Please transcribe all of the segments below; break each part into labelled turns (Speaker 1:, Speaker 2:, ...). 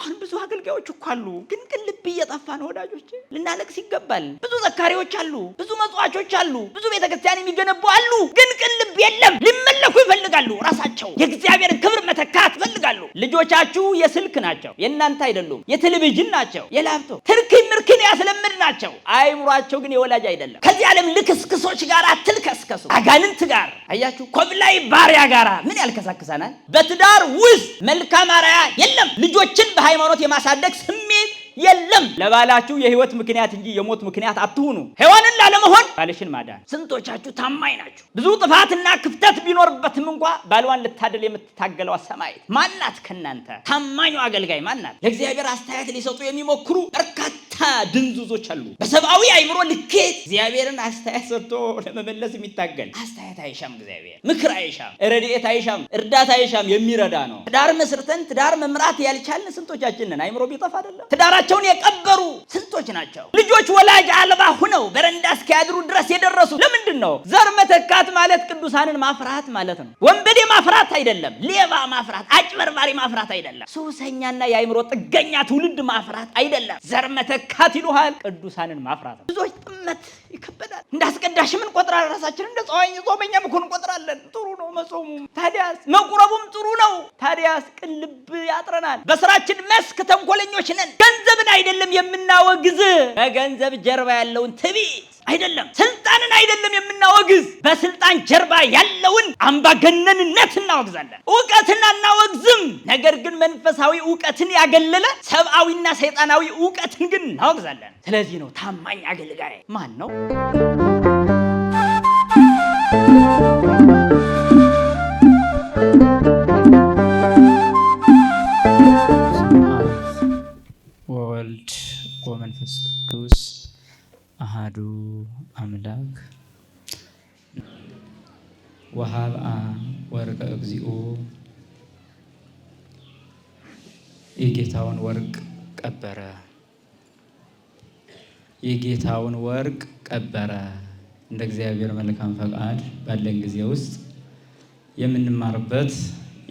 Speaker 1: አሁን ብዙ አገልጋዮች እኮ አሉ፣ ግን ልብ እየጠፋ ነው ወዳጆቼ። ልናለቅስ ይገባል። ብዙ ዘካሪዎች አሉ፣ ብዙ መጽዋቾች አሉ፣ ብዙ ቤተክርስቲያን የሚገነቡ አሉ፣ ግን ልብ የለም። ሊመለኩ ይፈልጋሉ። ራሳቸው የእግዚአብሔርን ክብር መተካት ይፈልጋሉ። ልጆቻችሁ የስልክ ናቸው፣ የእናንተ አይደሉም። የቴሌቪዥን ናቸው፣ የላፕቶፕ ትርክም ምርክን ያስለምድ ናቸው። አይምሯቸው ግን የወላጅ አይደለም። ከዚህ ዓለም ልክስክሶች ጋር አትልከስከሱ። አጋንንት ጋር አያችሁ፣ ኮብላይ ባሪያ ጋር ምን ያልከሳክሰናል? በትዳር ውስጥ መልካም አርአያ የለም። ልጆችን በሃይማኖት የማሳደግ ስሜት የለም። ለባላችሁ የህይወት ምክንያት እንጂ የሞት ምክንያት አትሁኑ። ሔዋንን ላለመሆን ባልሽን ማዳን። ስንቶቻችሁ ታማኝ ናችሁ? ብዙ ጥፋትና ክፍተት ቢኖርበትም እንኳን ባልዋን ልታደል የምትታገለው ሰማይ ማናት? ከናንተ ታማኙ አገልጋይ ማናት? ለእግዚአብሔር አስተያየት ሊሰጡ የሚሞክሩ በርካታ ድንዙዞች አሉ። በሰብአዊ አይምሮ ልኬት እግዚአብሔርን አስተያየት ሰጥቶ ለመመለስ የሚታገል አስተያየት አይሻም። እግዚአብሔር ምክር አይሻም፣ ረድኤት አይሻም፣ እርዳታ አይሻም። የሚረዳ ነው። ትዳር መስርተን ትዳር መምራት ያልቻልን ስንቶቻችንን? አይምሮ ቢጠፋ አይደለም ትዳራቸውን የቀበሩ ስንቶች ናቸው? ልጆች ወላጅ አልባ ሁነው በረንዳ እስኪያድሩ ድረስ የደረሱ ለምንድን ነው? ዘር መተካት ማለት ቅዱሳንን ማፍራት ማለት ነው። ወንበዴ ማፍራት አይደለም። ሌባ ማፍራት፣ አጭበርባሪ ማፍራት አይደለም። ሱሰኛና የአይምሮ ጥገኛ ትውልድ ማፍራት አይደለም። ዘር መተካት ይሉሃል፣ ቅዱሳንን ማፍራት ነው። ብዙዎች ጥመት ይከበዳል። እንዳስቀዳሽም እንቆጥራለን። ራሳችንን እንደ ጾመኛ ጾመኛም እኮ እንቆጥራለን። ጥሩ ነው መጾሙ፣ ታዲያስ መቁረቡም ጥሩ ነው። ታዲያስ ቅን ልብ ያጥረናል። በስራችን መስክ ተንኮለኞች ነን። ገንዘብን አይደለም የምናወግዝ፣ በገንዘብ ጀርባ ያለውን ትዕቢት አይደለም፣ ስልጣንን አይደለም የምናወግዝ፣ በስልጣን ጀርባ ያለውን አምባገነንነት እናወግዛለን። እውቀትን አናወግዝም። ነገር ግን መንፈሳዊ እውቀትን ያገለለ ሰብአዊና ሰይጣናዊ እውቀትን ግን እናወግዛለን። ስለዚህ ነው ታማኝ አገልጋይ ማን ነው?
Speaker 2: ወወልድ ወመንፈስ ቅዱስ አሃዱ አምላክ። ወሀብአ ወርቀ እግዚኦ፣ የጌታውን ወርቅ ቀበረ። የጌታውን ወርቅ ቀበረ። እንደ እግዚአብሔር መልካም ፈቃድ ባለን ጊዜ ውስጥ የምንማርበት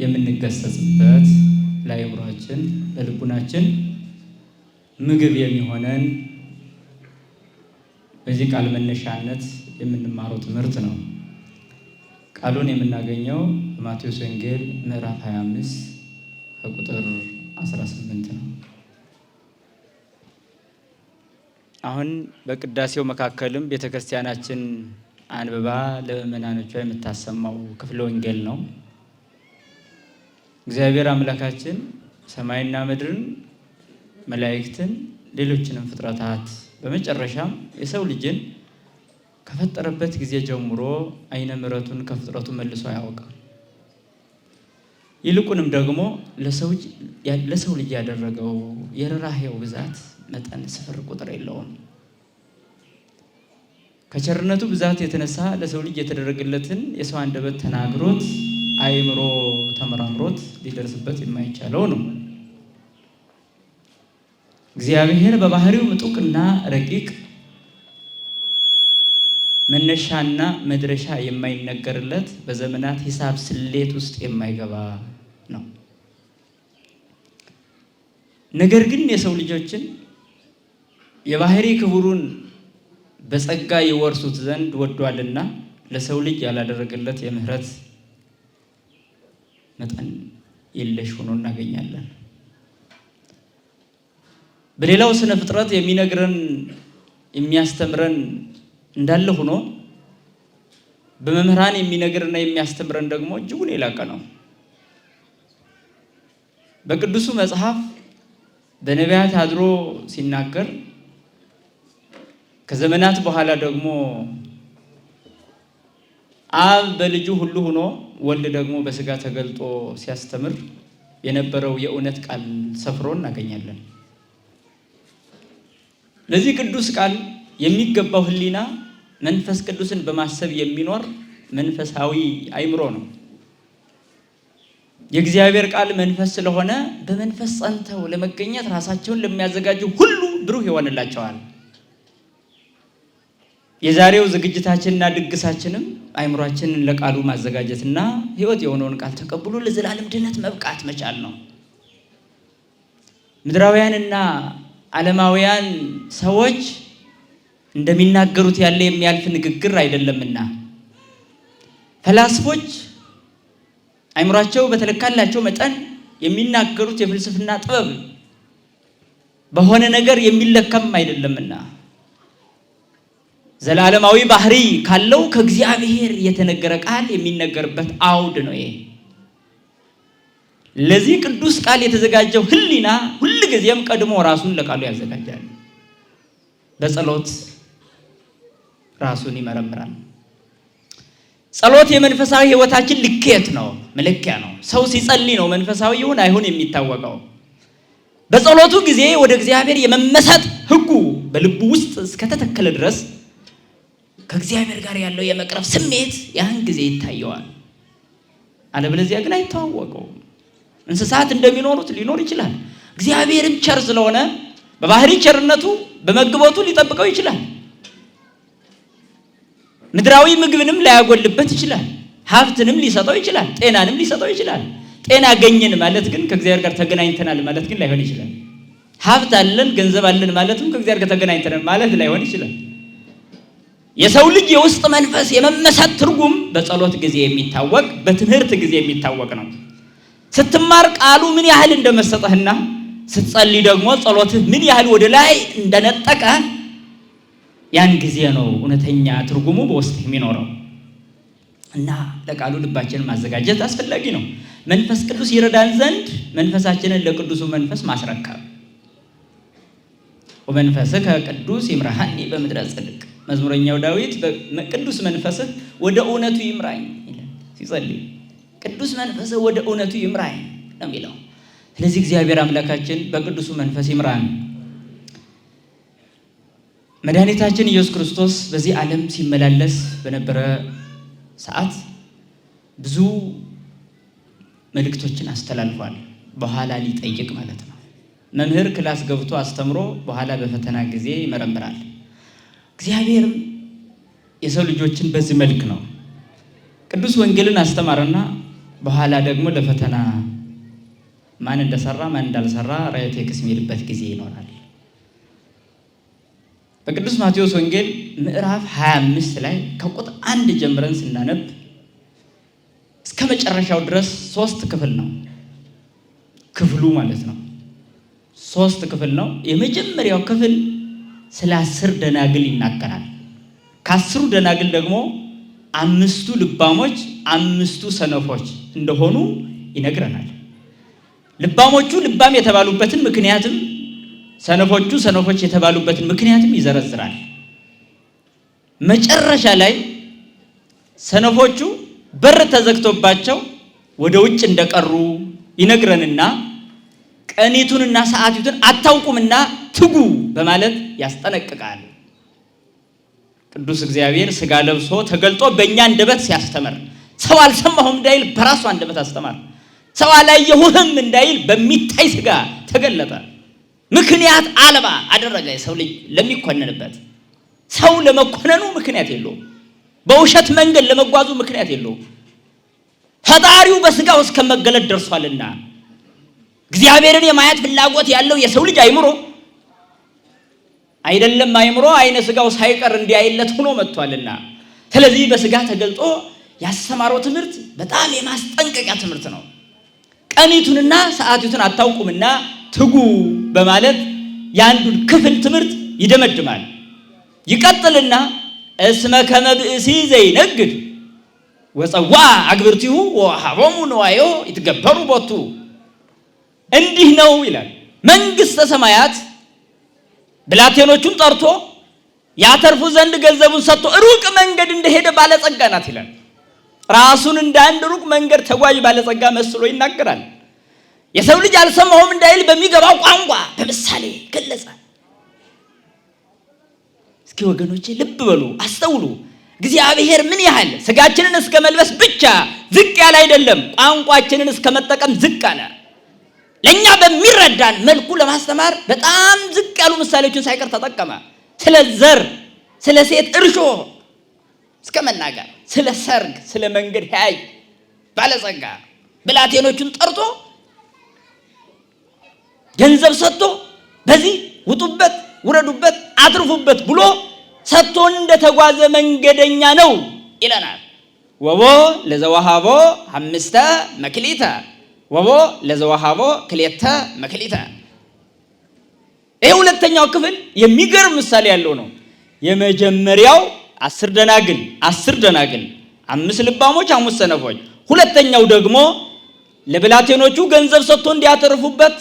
Speaker 2: የምንገሰጽበት ለአእምሯችን ለልቡናችን ምግብ የሚሆነን በዚህ ቃል መነሻነት የምንማረው ትምህርት ነው። ቃሉን የምናገኘው በማቴዎስ ወንጌል ምዕራፍ 25 ከቁጥር 18 ነው። አሁን በቅዳሴው መካከልም ቤተክርስቲያናችን አንብባ ለምእመናኖቿ የምታሰማው ክፍለ ወንጌል ነው። እግዚአብሔር አምላካችን ሰማይና ምድርን፣ መላእክትን፣ ሌሎችንም ፍጥረታት በመጨረሻም የሰው ልጅን ከፈጠረበት ጊዜ ጀምሮ አይነ ምሕረቱን ከፍጥረቱ መልሶ አያውቅም። ይልቁንም ደግሞ ለሰው ልጅ ያደረገው የርኅራኄው ብዛት መጠን ስፍር ቁጥር የለውም። ከቸርነቱ ብዛት የተነሳ ለሰው ልጅ የተደረገለትን የሰው አንደበት ተናግሮት አይምሮ ተመራምሮት ሊደርስበት የማይቻለው ነው። እግዚአብሔር በባህሪው ምጡቅና ረቂቅ መነሻና መድረሻ የማይነገርለት በዘመናት ሂሳብ ስሌት ውስጥ የማይገባ ነው። ነገር ግን የሰው ልጆችን የባህሪ ክብሩን በጸጋ ይወርሱት ዘንድ ወዷልና ለሰው ልጅ ያላደረገለት የምህረት መጠን የለሽ ሆኖ እናገኛለን። በሌላው ስነ ፍጥረት የሚነግረን የሚያስተምረን እንዳለ ሆኖ በመምህራን የሚነግርና የሚያስተምረን ደግሞ እጅጉን የላቀ ነው። በቅዱሱ መጽሐፍ በነቢያት አድሮ ሲናገር ከዘመናት በኋላ ደግሞ አብ በልጁ ሁሉ ሆኖ ወልድ ደግሞ በስጋ ተገልጦ ሲያስተምር የነበረው የእውነት ቃል ሰፍሮ እናገኛለን። ለዚህ ቅዱስ ቃል የሚገባው ሕሊና መንፈስ ቅዱስን በማሰብ የሚኖር መንፈሳዊ አይምሮ ነው። የእግዚአብሔር ቃል መንፈስ ስለሆነ በመንፈስ ጸንተው ለመገኘት ራሳቸውን ለሚያዘጋጁ ሁሉ ብሩህ ይሆንላቸዋል። የዛሬው ዝግጅታችንና ድግሳችንም አይምሯችንን ለቃሉ ማዘጋጀትና ሕይወት የሆነውን ቃል ተቀብሎ ለዘላለም ድነት መብቃት መቻል ነው። ምድራውያንና ዓለማውያን ሰዎች እንደሚናገሩት ያለ የሚያልፍ ንግግር አይደለምና ፈላስፎች አይምሯቸው በተለካላቸው መጠን የሚናገሩት የፍልስፍና ጥበብ በሆነ ነገር የሚለከም አይደለምና ዘላለማዊ ባህሪ ካለው ከእግዚአብሔር የተነገረ ቃል የሚነገርበት አውድ ነው ይሄ። ለዚህ ቅዱስ ቃል የተዘጋጀው ሕሊና ሁልጊዜም ቀድሞ ራሱን ለቃሉ ያዘጋጃል። በጸሎት ራሱን ይመረምራል። ጸሎት የመንፈሳዊ ሕይወታችን ልኬት ነው፣ መለኪያ ነው። ሰው ሲጸልይ ነው መንፈሳዊ ይሁን አይሁን የሚታወቀው። በጸሎቱ ጊዜ ወደ እግዚአብሔር የመመሰጥ ሕጉ በልቡ ውስጥ እስከተተከለ ድረስ ከእግዚአብሔር ጋር ያለው የመቅረብ ስሜት ያን ጊዜ ይታየዋል። አለበለዚያ ግን አይተዋወቀውም። እንስሳት እንደሚኖሩት ሊኖር ይችላል። እግዚአብሔርም ቸር ስለሆነ በባህሪ ቸርነቱ በመግቦቱ ሊጠብቀው ይችላል። ምድራዊ ምግብንም ላያጎልበት ይችላል። ሀብትንም ሊሰጠው ይችላል። ጤናንም ሊሰጠው ይችላል። ጤና አገኘን ማለት ግን ከእግዚአብሔር ጋር ተገናኝተናል ማለት ግን ላይሆን ይችላል። ሀብት አለን ገንዘብ አለን ማለትም ከእግዚአብሔር ጋር ተገናኝተናል ማለት ላይሆን ይችላል። የሰው ልጅ የውስጥ መንፈስ የመመሰጥ ትርጉም በጸሎት ጊዜ የሚታወቅ በትምህርት ጊዜ የሚታወቅ ነው። ስትማር ቃሉ ምን ያህል እንደመሰጠህና ስትጸልይ ደግሞ ጸሎትህ ምን ያህል ወደ ላይ እንደነጠቀ ያን ጊዜ ነው እውነተኛ ትርጉሙ በውስጥ የሚኖረው። እና ለቃሉ ልባችንን ማዘጋጀት አስፈላጊ ነው። መንፈስ ቅዱስ ይረዳን ዘንድ መንፈሳችንን ለቅዱሱ መንፈስ ማስረከብ። ወመንፈስከ ቅዱስ ይምራሃኒ በምድረ ጽድቅ፣ መዝሙረኛው ዳዊት ቅዱስ መንፈስህ ወደ እውነቱ ይምራኝ ይላል ሲጸልይ። ቅዱስ መንፈስህ ወደ እውነቱ ይምራኝ ነው የሚለው። ስለዚህ እግዚአብሔር አምላካችን በቅዱሱ መንፈስ ይምራን። መድኃኒታችን ኢየሱስ ክርስቶስ በዚህ ዓለም ሲመላለስ በነበረ ሰዓት ብዙ መልእክቶችን አስተላልፏል። በኋላ ሊጠይቅ ማለት ነው። መምህር ክላስ ገብቶ አስተምሮ በኋላ በፈተና ጊዜ ይመረምራል። እግዚአብሔርም የሰው ልጆችን በዚህ መልክ ነው። ቅዱስ ወንጌልን አስተማረና በኋላ ደግሞ ለፈተና ማን እንደሰራ ማን እንዳልሰራ ራእየ ቴክስ የሚልበት ጊዜ ይኖራል። በቅዱስ ማቴዎስ ወንጌል ምዕራፍ 25 ላይ ከቁጥር 1 ጀምረን ስናነብ እስከ መጨረሻው ድረስ 3 ክፍል ነው። ክፍሉ ማለት ነው 3 ክፍል ነው። የመጀመሪያው ክፍል ስለ 10 ደናግል ይናገራል። ከ10 ደናግል ደግሞ 5ቱ ልባሞች 5ቱ ሰነፎች እንደሆኑ ይነግረናል። ልባሞቹ ልባም የተባሉበትን ምክንያትም ሰነፎቹ ሰነፎች የተባሉበትን ምክንያትም ይዘረዝራል። መጨረሻ ላይ ሰነፎቹ በር ተዘግቶባቸው ወደ ውጭ እንደቀሩ ይነግረንና ቀኒቱንና ሰዓቲቱን አታውቁምና ትጉ በማለት ያስጠነቅቃል። ቅዱስ እግዚአብሔር ሥጋ ለብሶ ተገልጦ በእኛ አንደበት ሲያስተምር ሰው አልሰማሁም እንዳይል በራሱ አንደበት አስተማር። ሰው አላየሁህም እንዳይል በሚታይ ሥጋ ተገለጠ። ምክንያት አልባ አደረገ። የሰው ልጅ ለሚኮነንበት ሰው ለመኮነኑ ምክንያት የለውም። በውሸት መንገድ ለመጓዙ ምክንያት የለውም። ፈጣሪው በሥጋው እስከመገለጥ ደርሷልና እግዚአብሔርን የማየት ፍላጎት ያለው የሰው ልጅ አይምሮ አይደለም አይምሮ አይነ ሥጋው ሳይቀር እንዲያይለት ሆኖ መጥቷልና ስለዚህ በሥጋ ተገልጦ ያስተማረው ትምህርት በጣም የማስጠንቀቂያ ትምህርት ነው። ቀኒቱንና ሰዓቲቱን አታውቁምና ትጉ በማለት የአንዱን ክፍል ትምህርት ይደመድማል። ይቀጥልና እስመ ከመ ብእሲ ዘይነግድ ወፀዋ አግብርቲሁ ወሀቦሙ ነዋዮ ይትገበሩ ቦቱ። እንዲህ ነው ይላል። መንግሥተ ሰማያት ብላቴኖቹን ጠርቶ ያተርፉ ዘንድ ገንዘቡን ሰጥቶ ሩቅ መንገድ እንደሄደ ባለጸጋ ናት ይላል። ራሱን እንደ አንድ ሩቅ መንገድ ተጓዥ ባለጸጋ መስሎ ይናገራል። የሰው ልጅ አልሰማሁም እንዳይል በሚገባው ቋንቋ በምሳሌ ገለጸ። እስኪ ወገኖቼ ልብ በሉ፣ አስተውሉ። እግዚአብሔር ምን ያህል ሥጋችንን እስከ መልበስ ብቻ ዝቅ ያለ አይደለም፣ ቋንቋችንን እስከ መጠቀም ዝቅ አለ። ለእኛ በሚረዳን መልኩ ለማስተማር በጣም ዝቅ ያሉ ምሳሌዎችን ሳይቀር ተጠቀመ። ስለ ዘር፣ ስለ ሴት እርሾ እስከ መናገር፣ ስለ ሰርግ፣ ስለ መንገድ ሄያይ ባለጸጋ ብላቴኖቹን ጠርቶ ገንዘብ ሰጥቶ በዚህ ውጡበት፣ ውረዱበት፣ አትርፉበት ብሎ ሰጥቶን እንደተጓዘ መንገደኛ ነው ይለናል። ወቦ ለዘወሃቦ 5 መክሊተ ወቦ ለዘወሃቦ 2 መክሊተ። ይህ ሁለተኛው ክፍል የሚገርም ምሳሌ ያለው ነው። የመጀመሪያው 10 ደናግል 5 ልባሞች 5 ሰነፎች። ሁለተኛው ደግሞ ለብላቴኖቹ ገንዘብ ሰጥቶ እንዲያተርፉበት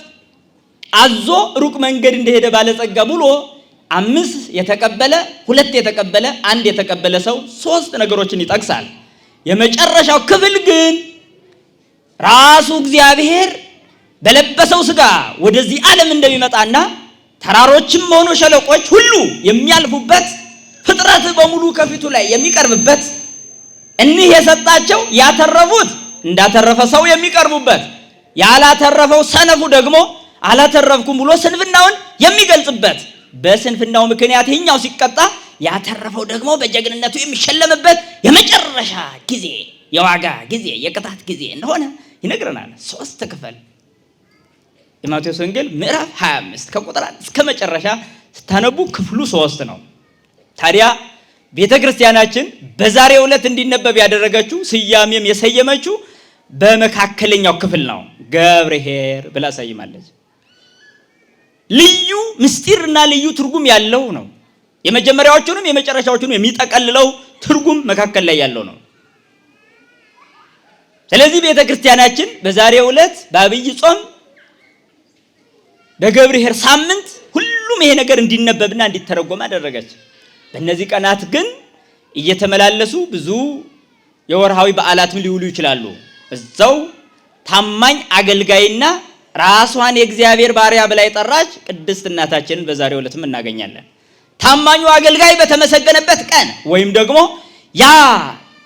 Speaker 2: አዞ ሩቅ መንገድ እንደሄደ ባለጸጋ ብሎ 5 የተቀበለ 2 የተቀበለ 1 የተቀበለ ሰው 3 ነገሮችን ይጠቅሳል። የመጨረሻው ክፍል ግን ራሱ እግዚአብሔር በለበሰው ሥጋ ወደዚህ ዓለም እንደሚመጣና ተራሮችም ሆኖ ሸለቆች ሁሉ የሚያልፉበት ፍጥረት በሙሉ ከፊቱ ላይ የሚቀርብበት እኒህ የሰጣቸው ያተረፉት እንዳተረፈ ሰው የሚቀርቡበት ያላተረፈው ሰነፉ ደግሞ አላተረፍኩም ብሎ ስንፍናውን የሚገልጽበት በስንፍናው ምክንያት ይህኛው ሲቀጣ ያተረፈው ደግሞ በጀግንነቱ የሚሸለምበት የመጨረሻ ጊዜ የዋጋ ጊዜ የቅጣት ጊዜ እንደሆነ ይነግረናል። 3 ክፍል የማቴዎስ ወንጌል ምዕራፍ 25 ከቁጥር 1 እስከ መጨረሻ ስታነቡ ክፍሉ 3 ነው። ታዲያ ቤተ ክርስቲያናችን በዛሬው ዕለት እንዲነበብ ያደረገችው ስያሜም የሰየመችው በመካከለኛው ክፍል ነው። ገብርኄር ብላ ሰይማለች። ልዩ ምስጢርና ልዩ ትርጉም ያለው ነው። የመጀመሪያዎቹንም የመጨረሻዎቹንም የሚጠቀልለው ትርጉም መካከል ላይ ያለው ነው። ስለዚህ ቤተ ክርስቲያናችን በዛሬው ዕለት በአብይ ጾም በገብርኄር ሳምንት ሁሉም ይሄ ነገር እንዲነበብና እንዲተረጎም አደረገች። በእነዚህ ቀናት ግን እየተመላለሱ ብዙ የወርሃዊ በዓላትም ሊውሉ ይችላሉ። እዛው ታማኝ አገልጋይና ራሷን የእግዚአብሔር ባሪያ ብላ የጠራች ቅድስት እናታችንን በዛሬው ዕለትም እናገኛለን። ታማኙ አገልጋይ በተመሰገነበት ቀን ወይም ደግሞ ያ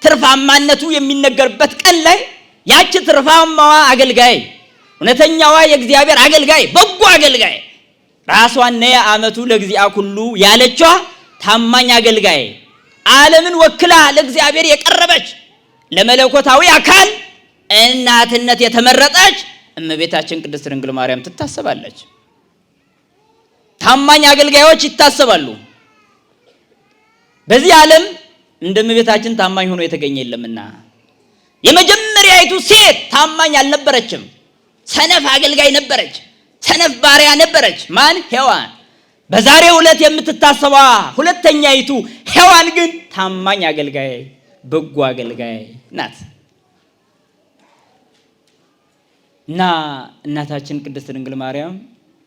Speaker 2: ትርፋማነቱ የሚነገርበት ቀን ላይ ያቺ ትርፋማዋ አገልጋይ እውነተኛዋ የእግዚአብሔር አገልጋይ በጎ አገልጋይ ራሷን ነየ ዓመቱ ለግዚአ ኩሉ ያለችዋ ታማኝ አገልጋይ ዓለምን ወክላ ለእግዚአብሔር የቀረበች ለመለኮታዊ አካል እናትነት የተመረጠች እመቤታችን ቅድስት ድንግል ማርያም ትታሰባለች። ታማኝ አገልጋዮች ይታሰባሉ። በዚህ ዓለም እንደ እመቤታችን ታማኝ ሆኖ የተገኘ የለምና የመጀመሪያይቱ ሴት ታማኝ አልነበረችም። ሰነፍ አገልጋይ ነበረች። ሰነፍ ባሪያ ነበረች። ማን? ሔዋን። በዛሬው ዕለት የምትታሰባ ሁለተኛይቱ ሔዋን ግን ታማኝ አገልጋይ በጎ አገልጋይ ናት እና እናታችን ቅድስት ድንግል ማርያም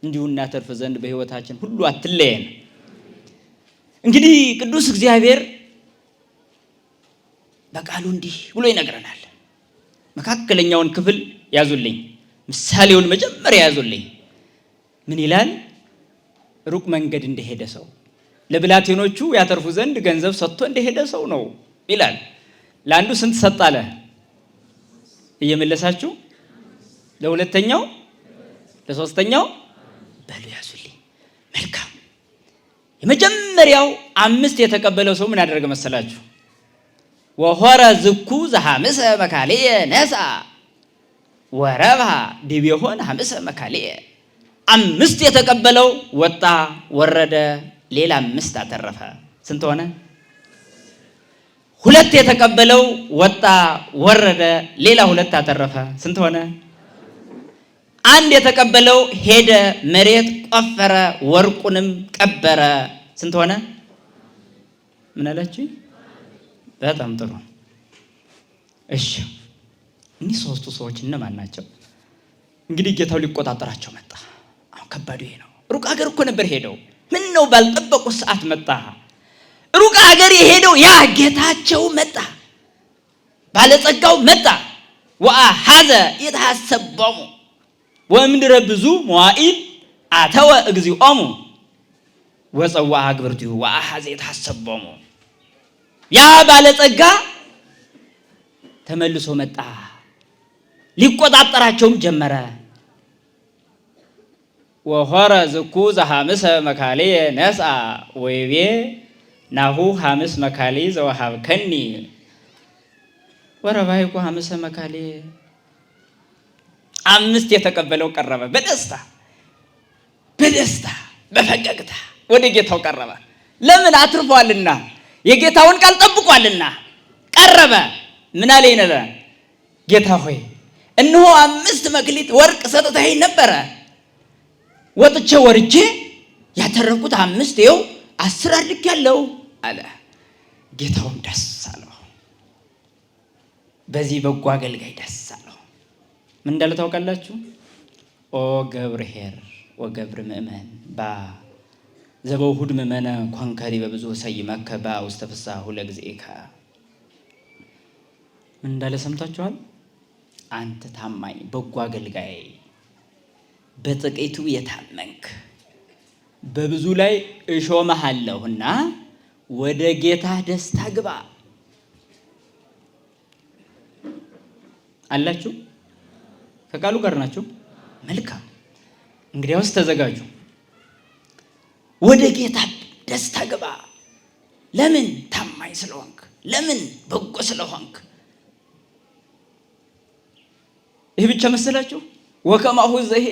Speaker 2: እንዲሁ እናተርፍ ዘንድ በሕይወታችን ሁሉ አትለየን። እንግዲህ ቅዱስ እግዚአብሔር በቃሉ እንዲህ ብሎ ይነግረናል። መካከለኛውን ክፍል ያዙልኝ፣ ምሳሌውን መጀመሪያ ያዙልኝ። ምን ይላል? ሩቅ መንገድ እንደሄደ ሰው ለብላቴኖቹ ያተርፉ ዘንድ ገንዘብ ሰጥቶ እንደሄደ ሰው ነው ይላል። ለአንዱ ስንት ሰጣለ? እየመለሳችሁ ለሁለተኛው፣ ለሶስተኛው በሉ ያዙልኝ። መልካም። የመጀመሪያው 5 የተቀበለው ሰው ምን ያደረገ መሰላችሁ? ወሆረ ዝኩ ዘሐምሰ መካልየ ነሳ ወረብሃ ዲቤሆን ሐምሰ መካልየ። 5 የተቀበለው ወጣ ወረደ፣ ሌላ 5 አተረፈ። ስንት ሆነ? 2 የተቀበለው ወጣ ወረደ፣ ሌላ 2 አተረፈ። ስንት ሆነ? 1 የተቀበለው ሄደ፣ መሬት ቆፈረ፣ ወርቁንም ቀበረ። ስንት ሆነ? ምን አላችሁ? በጣም ጥሩ። እሺ፣ እኒህ 3ቱ ሰዎች እነማን ናቸው? እንግዲህ ጌታው ሊቆጣጠራቸው መጣ። አሁን ከባዱ ይሄ ነው። ሩቅ ሀገር እኮ ነበር ሄደው። ምን ነው ባልጠበቁት ሰዓት መጣ። ሩቅ ሀገር የሄደው ያ ጌታቸው መጣ፣ ባለጸጋው መጣ። ወአሐዘ ይትሐሰቦሙ ወእምድረ ብዙ መዋዕል አተወ እግዚኦሙ ወፀዋዐ ግብርቲሁ ወአሐዘ ይትሐሰቦሙ። ያ ባለጸጋ ተመልሶ መጣ፣ ሊቆጣጠራቸውም ጀመረ። ወሆረ ዝኩ ዘሐምሰ መካልየ ነስአ ወይቤ ናሁ ሐምስ መካልይ ዘወሀብከኒ ወረባይኩ ሐምሰ መካልየ። 5 የተቀበለው ቀረበ በደስታ በደስታ በፈገግታ ወደ ጌታው ቀረበ። ለምን? አትርፏልና፣ የጌታውን ቃል ጠብቋልና ቀረበ። ምን አለ ይነለ? ጌታ ሆይ እነሆ 5 መክሊት ወርቅ ሰጥተኸኝ ነበረ። ወጥቼ ወርጄ ያተረፍኩት 5 ይኸው 10 አድርጌያለሁ አለ። ጌታውም ደስ አለው። በዚህ በጎ አገልጋይ ደስ አለው። ምን እንዳለ ታውቃላችሁ? ኦ ገብርኄር ወገብር ምእመን ባ ዘበውሁድ ምእመነ ኮንከሪ በብዙ ሰይመከ ባ ውስተ ፍስሓሁ ለእግዚእከ። ምን እንዳለ ሰምታችኋል? አንተ ታማኝ በጎ አገልጋይ፣ በጥቂቱ የታመንክ በብዙ ላይ እሾምሃለሁና ወደ ጌታ ደስታ ግባ አላችሁ። ከቃሉ ጋር ናችሁ? መልካም። እንግዲያውስ ተዘጋጁ። ወደ ጌታ ደስታ ግባ። ለምን? ታማኝ ስለሆንክ፣ ለምን? በጎ ስለሆንክ። ይህ ብቻ መሰላችሁ? ወከማሁ ዘሄ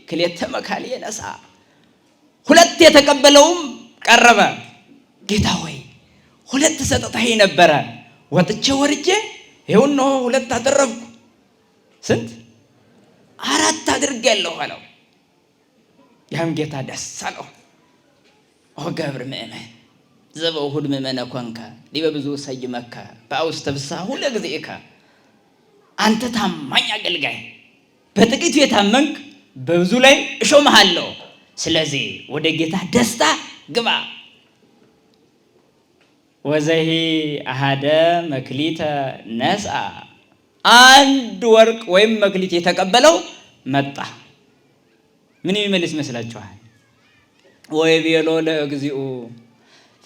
Speaker 2: ክልኤተ መካልየ ነሣ። 2 የተቀበለውም ቀረበ። ጌታ ሆይ 2 ሰጥተኸኝ ነበረ፣ ወጥቼ ወርጄ ይኸው እነሆ 2 አደረግኩ። ስንት? 4 አድርጌያለሁ አለው። ያም ጌታ ደስ አለው። ኦ ገብር ምእመን ዘበውሁድ ምእመነ ኮንከ ዲበ ብዙ ሰይመከ በውስተ ፍስሓሁ ለእግዚእከ። አንተ ታማኝ አገልጋይ፣ በጥቂቱ የታመንክ በብዙ ላይ እሾምሃለሁ። ስለዚህ ወደ ጌታ ደስታ ግባ። ወዘሂ አሃደ መክሊተ ነሣ። 1 ወርቅ ወይም መክሊት የተቀበለው መጣ። ምን የሚመልስ ይመስላችኋል? ወይቤሎ ለእግዚኡ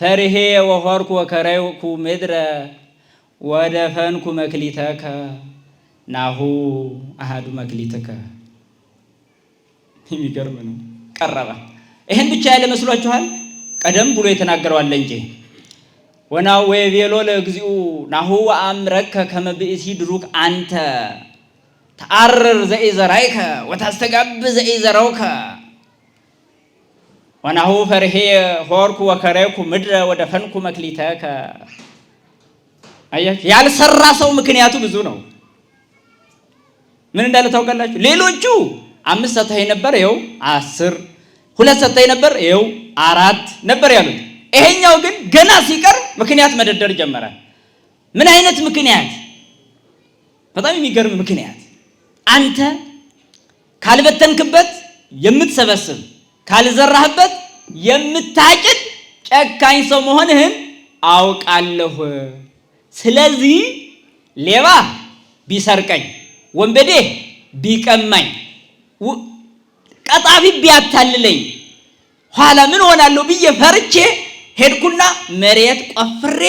Speaker 2: ፈሪሄ ወሆርኩ ወከረይኩ ምድረ ወደፈንኩ መክሊተከ ናሁ አሃዱ መክሊትከ። የሚገርም ነው። ቀረበ። ይህን ብቻ ያለ መስሏችኋል? ቀደም ብሎ የተናገረው አለ እንጂ ወናሁ ወይቤሎ ለእግዚኡ ናሁ አምረከ ከመ ብእሲ ድሩክ አንተ ተአርር ዘኢዘራይከ ወታስተጋብ ዘኢዘራውከ ወናሁ ፈርሄ ሆርኩ ወከረይኩ ምድረ ወደፈንኩ መክሊተከ። አያችሁ፣ ያልሰራ ሰው ምክንያቱ ብዙ ነው። ምን እንዳለ ታውቃላችሁ? ሌሎቹ 5 ሰጥተኸኝ ነበር ይኸው 10፣ 2 ሰጥተኸኝ ነበር ይኸው 4 ነበር ያሉት። ይሄኛው ግን ገና ሲቀር ምክንያት መደርደር ጀመረ። ምን አይነት ምክንያት? በጣም የሚገርም ምክንያት። አንተ ካልበተንክበት የምትሰበስብ፣ ካልዘራህበት የምታጭድ ጨካኝ ሰው መሆንህን አውቃለሁ። ስለዚህ ሌባ ቢሰርቀኝ፣ ወንበዴ ቢቀማኝ፣ ቀጣቢ ቢያታልለኝ ኋላ ምን ሆናለሁ ብዬ ፈርቼ ሄድኩና መሬት ቆፍሬ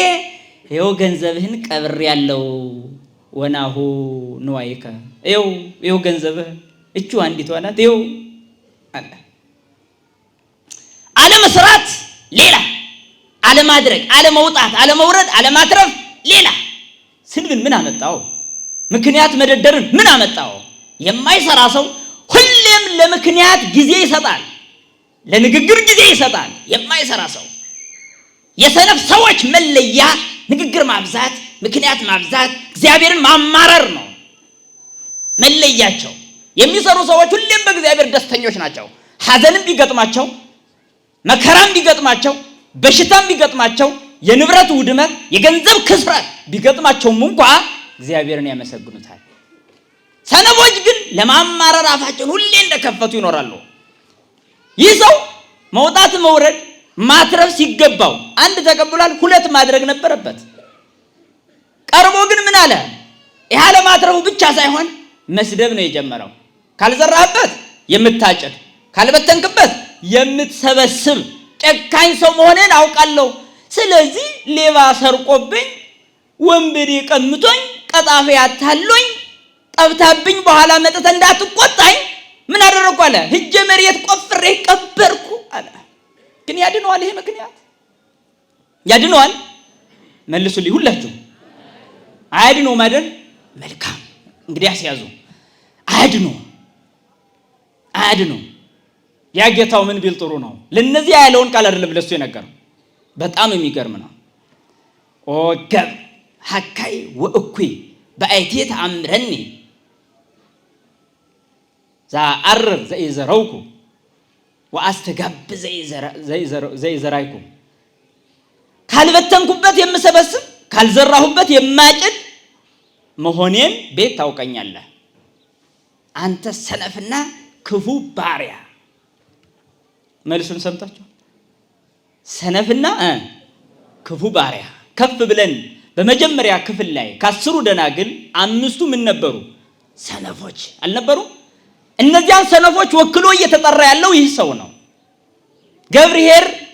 Speaker 2: ይኸው ገንዘብህን ቀብሬ ያለው ወናሁ ንዋይከ ይኸው ገንዘብህ እቹ አንዲቷ ናት ይኸው አለ። አለመስራት ሌላ፣ አለማድረግ፣ አለመውጣት፣ አለመውረድ፣ አለማትረፍ ሌላ። ስድብን ምን አመጣው? ምክንያት መደርደርን ምን አመጣው? የማይሰራ ሰው ሁሌም ለምክንያት ጊዜ ይሰጣል፣ ለንግግር ጊዜ ይሰጣል። የማይሰራ ሰው የሰነፍ ሰዎች መለያ ንግግር ማብዛት፣ ምክንያት ማብዛት፣ እግዚአብሔርን ማማረር ነው መለያቸው። የሚሰሩ ሰዎች ሁሌም በእግዚአብሔር ደስተኞች ናቸው። ሐዘንም ቢገጥማቸው፣ መከራም ቢገጥማቸው፣ በሽታም ቢገጥማቸው፣ የንብረት ውድመት፣ የገንዘብ ክስረት ቢገጥማቸውም እንኳ እግዚአብሔርን ያመሰግኑታል። ሰነፎች ግን ለማማረር አፋቸውን ሁሌ እንደከፈቱ ይኖራሉ። ይህ ሰው መውጣት መውረድ ማትረፍ ሲገባው 1 ተቀብሏል፣ 2 ማድረግ ነበረበት። ቀርቦ ግን ምን አለ? ይህ ለማትረፉ ብቻ ሳይሆን መስደብ ነው የጀመረው። ካልዘራህበት የምታጭድ፣ ካልበተንክበት የምትሰበስብ ጨካኝ ሰው መሆንን አውቃለሁ። ስለዚህ ሌባ ሰርቆብኝ፣ ወንበዴ ቀምቶኝ፣ ቀጣፊ አታሎኝ፣ ጠብታብኝ በኋላ መጥተህ እንዳትቆጣኝ ምን አደረኩ አለ? ሂጄ መሬት ቆፍሬ ቀበርኩ አለ። ግን ያድነዋል? ይሄ ምክንያት ያድነዋል? መልሱልኝ ሁላችሁ። አያድነውም አይደል? መልካም እንግዲህ ያስያዙ። አያድነውም። ያ ጌታው ምን ቢል ጥሩ ነው? ለነዚህ ያለውን ቃል አይደለም ለሱ የነገረው። በጣም የሚገርም ነው። ኦ ገብ ሐካይ ወእኩይ በአይቴ ተአምረኒ ዘአርር ዘይዘረውኩ ወአስተጋብ ዘይዘራይኩ። ካልበተንኩበት የምሰበስብ ካልዘራሁበት የማጭድ መሆኔን ቤት ታውቀኛለህ። አንተ ሰነፍና ክፉ ባሪያ። መልሱን ሰምታችሁ ሰነፍና ክፉ ባሪያ። ከፍ ብለን በመጀመሪያ ክፍል ላይ ከ10 ደናግል 5ቱ ምን ነበሩ? ሰነፎች አልነበሩ? እነዚያን ሰነፎች ወክሎ እየተጠራ ያለው ይህ ሰው ነው።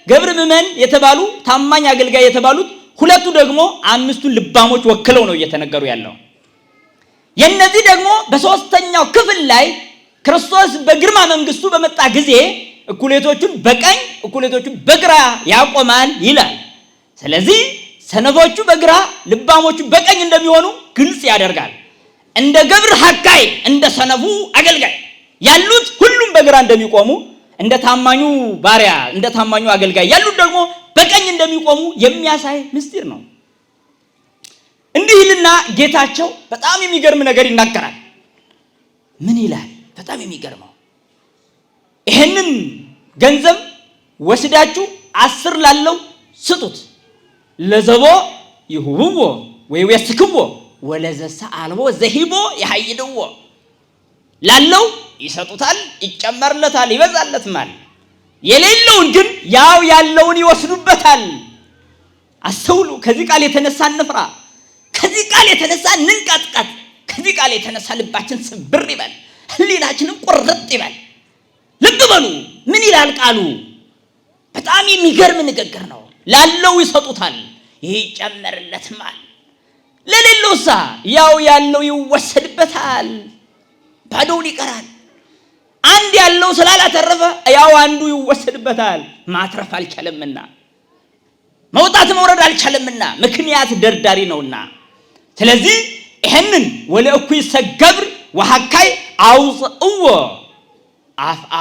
Speaker 2: ገብር ምመን የተባሉ ታማኝ አገልጋይ የተባሉት ሁለቱ ደግሞ 5ቱ ልባሞች ወክለው ነው እየተነገሩ ያለው። የነዚህ ደግሞ በሶስተኛው ክፍል ላይ ክርስቶስ በግርማ መንግስቱ በመጣ ጊዜ እኩሌቶቹን በቀኝ እኩሌቶቹን በግራ ያቆማል ይላል። ስለዚህ ሰነፎቹ በግራ ልባሞቹ በቀኝ እንደሚሆኑ ግልጽ ያደርጋል። እንደ ገብር ሐካይ እንደ ሰነፉ አገልጋይ ያሉት ሁሉም በግራ እንደሚቆሙ፣ እንደ ታማኙ ባሪያ እንደ ታማኙ አገልጋይ ያሉት ደግሞ በቀኝ እንደሚቆሙ የሚያሳይ ምስጢር ነው። እንዲህ ይልና ጌታቸው በጣም የሚገርም ነገር ይናገራል። ምን ይላል? በጣም የሚገርመው ይሄንን ገንዘብ ወስዳችሁ 10 ላለው ስጡት፣ ለዘቦ ይሁብዎ ወይወስክዎ ወለዘሰ አልቦ ዘሂቦ ያhayድዎ። ላለው ይሰጡታል፣ ይጨመርለታል፣ ይበዛለታል። የሌለውን ግን ያው ያለውን ይወስዱበታል። አስተውሉ። ከዚህ ቃል የተነሳ እንፍራ። ከዚህ ቃል የተነሳ እንንቀጥቀጥ። ከዚህ ቃል የተነሳ ልባችን ስብር ይበል፣ ህሊናችንም ቁርጥ ይበል። ልብ በሉ ምን ይላል ቃሉ? በጣም የሚገርም ንግግር ነው። ላለው ይሰጡታል፣ ይጨመርለታል። ለሌለውሳ ያው ያለው ይወሰድበታል፣ ባዶውን ይቀራል። አንድ ያለው ስላላተረፈ ያው አንዱ ይወሰድበታል። ማትረፍ አልቻለምና መውጣት መውረድ አልቻለምና ምክንያት ደርዳሪ ነውና። ስለዚህ ይሄንን ወለእኩይ ሰገብር ወሐካይ አውጽእዎ አፍአ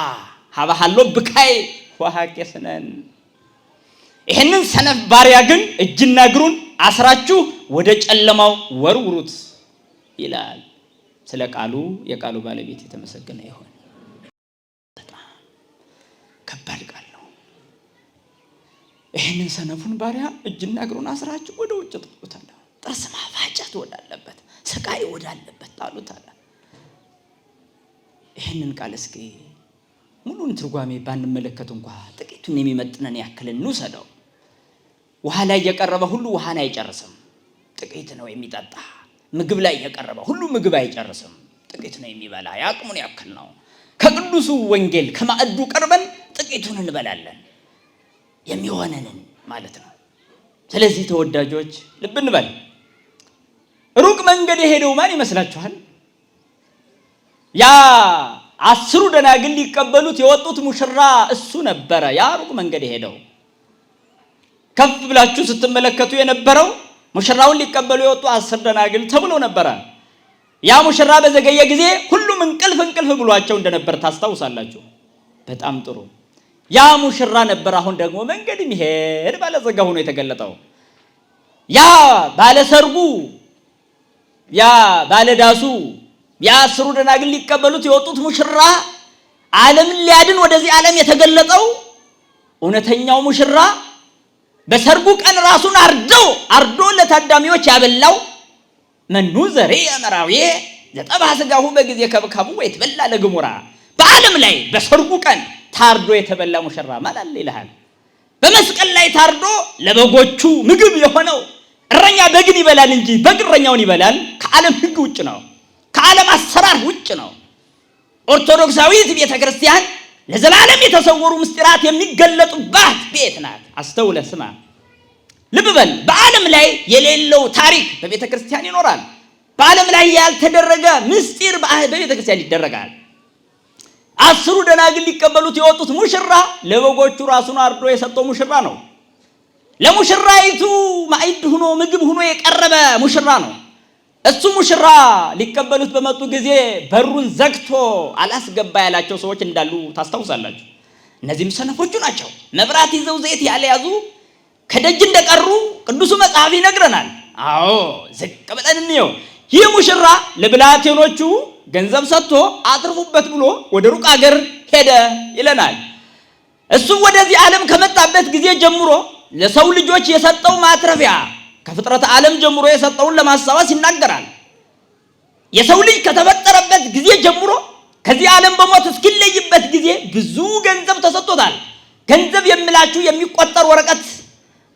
Speaker 2: ሀባሃሎ ብካይ ወሐቄስነን። ይሄንን ሰነፍ ባሪያ ግን እጅና እግሩን አስራችሁ ወደ ጨለማው ወርውሩት ይላል። ስለ ቃሉ የቃሉ ባለቤት የተመሰገነ ይሁን። በጣም ከባድ ቃል ነው። ይሄንን ሰነፉን ባሪያ እጅና እግሩን አስራችሁ ወደ ውጭ ጥሉታል። ጥርስ ማፋጨት ወዳለበት፣ ስቃይ ወዳለበት ጣሉታል። ይሄንን ቃል እስኪ ሙሉን ትርጓሜ ባንመለከት እንኳን ጥቂቱን የሚመጥነን ያክል እንውሰደው። ውሃ ላይ የቀረበ ሁሉ ውሃን አይጨርስም፣ ጥቂት ነው የሚጠጣ። ምግብ ላይ የቀረበ ሁሉ ምግብ አይጨርስም፣ ጥቂት ነው የሚበላ፣ ያቅሙን ያክል ነው። ከቅዱሱ ወንጌል ከማዕዱ ቀርበን ጥቂቱን እንበላለን፣ የሚሆነንን ማለት ነው። ስለዚህ ተወዳጆች ልብ እንበል። ሩቅ መንገድ የሄደው ማን ይመስላችኋል? ያ 10 ደናግል ሊቀበሉት የወጡት ሙሽራ እሱ ነበረ። ያ ሩቅ መንገድ የሄደው ከፍ ብላችሁ ስትመለከቱ የነበረው ሙሽራውን ሊቀበሉ የወጡ 10 ደናግል ተብሎ ነበረ። ያ ሙሽራ በዘገየ ጊዜ ሁሉም እንቅልፍ ብሏቸው እንደነበር ታስታውሳላችሁ። በጣም ጥሩ። ያ ሙሽራ ነበር አሁን ደግሞ መንገድ የሚሄድ ባለጸጋ ሆኖ የተገለጠው። ያ ባለሰርጉ፣ ያ ባለዳሱ፣ ያ 10 ደናግል ሊቀበሉት የወጡት ሙሽራ ዓለምን ሊያድን ወደዚህ ዓለም የተገለጠው እውነተኛው ሙሽራ በሰርጉ ቀን ራሱን አርዶ ለታዳሚዎች ያበላው መኑ ዘርእ መራዊ ዘጠብሐ ሥጋሁ በጊዜ ከብካቡ ወይትበላ ለግሙራ። በዓለም ላይ በሰርጉ ቀን ታርዶ የተበላ ሙሽራ ማለት አለ ይልሃል። በመስቀል ላይ ታርዶ ለበጎቹ ምግብ የሆነው እረኛ በግን ይበላል እንጂ በግ እረኛውን ይበላል። ከዓለም ሕግ ውጭ ነው፣ ከዓለም አሰራር ውጭ ነው። ኦርቶዶክሳዊት ቤተክርስቲያን ለዘላለም የተሰወሩ ምስጢራት የሚገለጡባት ቤት ናት። አስተውለ ስማ፣ ልብ በል። በዓለም ላይ የሌለው ታሪክ በቤተክርስቲያን ይኖራል። በዓለም ላይ ያልተደረገ ምስጢር በቤተክርስቲያን ይደረጋል። 10 ደናግል ሊቀበሉት የወጡት ሙሽራ ለበጎቹ ራሱን አርዶ የሰጠው ሙሽራ ነው። ለሙሽራይቱ ማዕድ ሆኖ ምግብ ሆኖ የቀረበ ሙሽራ ነው። እሱ ሙሽራ ሊቀበሉት በመጡ ጊዜ በሩን ዘግቶ አላስገባ ያላቸው ሰዎች እንዳሉ ታስታውሳላችሁ። እነዚህም ሰነፎቹ ናቸው። መብራት ይዘው ዘይት ያልያዙ ከደጅ እንደቀሩ ቅዱሱ መጽሐፍ ይነግረናል። አዎ ዝቅ ብለን እንየው። ይህ ሙሽራ ለብላቴኖቹ ገንዘብ ሰጥቶ አትርፉበት ብሎ ወደ ሩቅ አገር ሄደ ይለናል። እሱ ወደዚህ ዓለም ከመጣበት ጊዜ ጀምሮ ለሰው ልጆች የሰጠው ማትረፊያ ከፍጥረት ዓለም ጀምሮ የሰጠውን ለማስታወስ ይናገራል። የሰው ልጅ ከተፈጠረበት ጊዜ ጀምሮ ከዚህ ዓለም በሞት እስኪለይበት ጊዜ ብዙ ገንዘብ ተሰጥቶታል። ገንዘብ የምላችሁ የሚቆጠር ወረቀት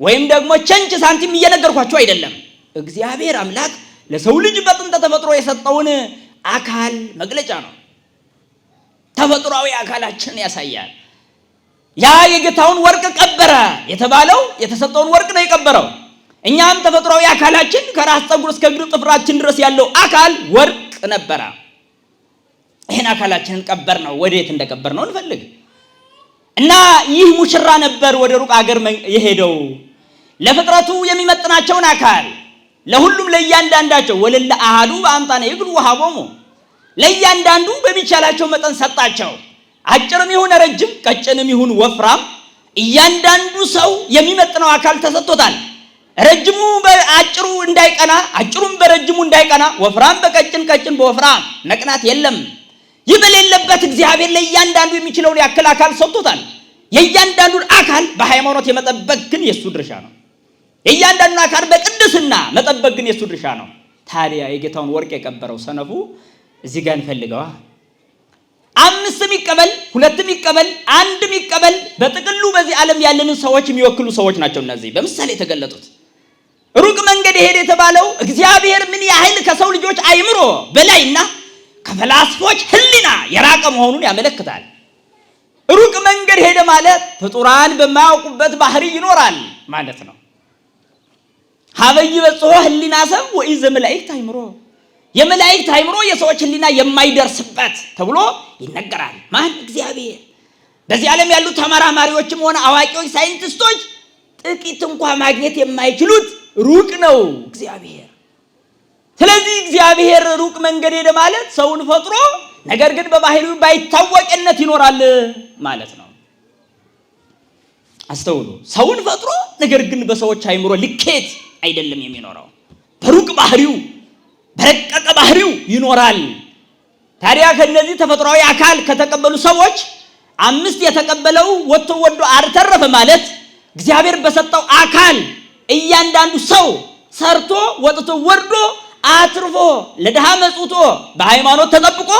Speaker 2: ወይም ደግሞ ቸንች ሳንቲም እየነገርኳችሁ አይደለም። እግዚአብሔር አምላክ ለሰው ልጅ በጥንተ ተፈጥሮ የሰጠውን አካል መግለጫ ነው። ተፈጥሯዊ አካላችን ያሳያል። ያ የጌታውን ወርቅ ቀበረ የተባለው የተሰጠውን ወርቅ ነው የቀበረው። እኛም ተፈጥሯዊ አካላችን ከራስ ፀጉር እስከ እግር ጥፍራችን ድረስ ያለው አካል ወርቅ ነበረ። ይሄን አካላችንን ቀበር ነው። ወዴት እንደቀበር ነው እንፈልግ እና ይህ ሙሽራ ነበር ወደ ሩቅ አገር የሄደው። ለፍጥረቱ የሚመጥናቸውን አካል ለሁሉም ለእያንዳንዳቸው ወለለ አሃዱ በአምጣነ ይግሉ ወሃቦሙ ለእያንዳንዱ በሚቻላቸው መጠን ሰጣቸው። አጭርም ይሁን ረጅም፣ ቀጭንም ይሁን ወፍራም እያንዳንዱ ሰው የሚመጥነው አካል ተሰጥቶታል። ረጅሙ በአጭሩ እንዳይቀና፣ አጭሩም በረጅሙ እንዳይቀና፣ ወፍራም በቀጭን፣ ቀጭን በወፍራም መቅናት የለም። ይህ በሌለበት እግዚአብሔር ለእያንዳንዱ የሚችለውን ያክል አካል ሰጥቶታል። የእያንዳንዱን አካል በሃይማኖት የመጠበቅ ግን የሱ ድርሻ ነው። የእያንዳንዱን አካል በቅድስና መጠበቅ ግን የሱ ድርሻ ነው። ታዲያ የጌታውን ወርቅ የቀበረው ሰነፉ እዚህ ጋር እንፈልገዋ። 5 ይቀበል፣ 2 ይቀበል፣ 1 ይቀበል፣ በጥቅሉ በዚህ ዓለም ያለንን ሰዎች የሚወክሉ ሰዎች ናቸው። እነዚህ በምሳሌ የተገለጡት ሩቅ መንገድ ሄደ የተባለው እግዚአብሔር ምን ያህል ከሰው ልጆች አይምሮ በላይና ከፈላስፎች ሕሊና የራቀ መሆኑን ያመለክታል። ሩቅ መንገድ ሄደ ማለት ፍጡራን በማያውቁበት ባህሪ ይኖራል ማለት ነው። ሀበይ በጽሖ ሕሊና ሰብ ወኢዘ መላእክት አይምሮ የመላእክት አይምሮ የሰዎች ሕሊና የማይደርስበት ተብሎ ይነገራል። ማን? እግዚአብሔር። በዚህ ዓለም ያሉ ተመራማሪዎችም ሆነ አዋቂዎች፣ ሳይንቲስቶች ጥቂት እንኳን ማግኘት የማይችሉት ሩቅ ነው እግዚአብሔር። ስለዚህ እግዚአብሔር ሩቅ መንገድ ሄደ ማለት ሰውን ፈጥሮ ነገር ግን በባህሪው ባይታወቅነት ይኖራል ማለት ነው። አስተውሉ። ሰውን ፈጥሮ ነገር ግን በሰዎች አይምሮ ልኬት አይደለም የሚኖረው። በሩቅ ባህሪው በረቀቀ ባህሪው ይኖራል። ታዲያ ከነዚህ ተፈጥሯዊ አካል ከተቀበሉ ሰዎች 5 የተቀበለው ወጥቶ ወዶ አልተረፈ ማለት እግዚአብሔር በሰጠው አካል እያንዳንዱ ሰው ሰርቶ ወጥቶ ወርዶ አትርፎ ለድሃ መጽውቶ በሃይማኖት ተጠብቆ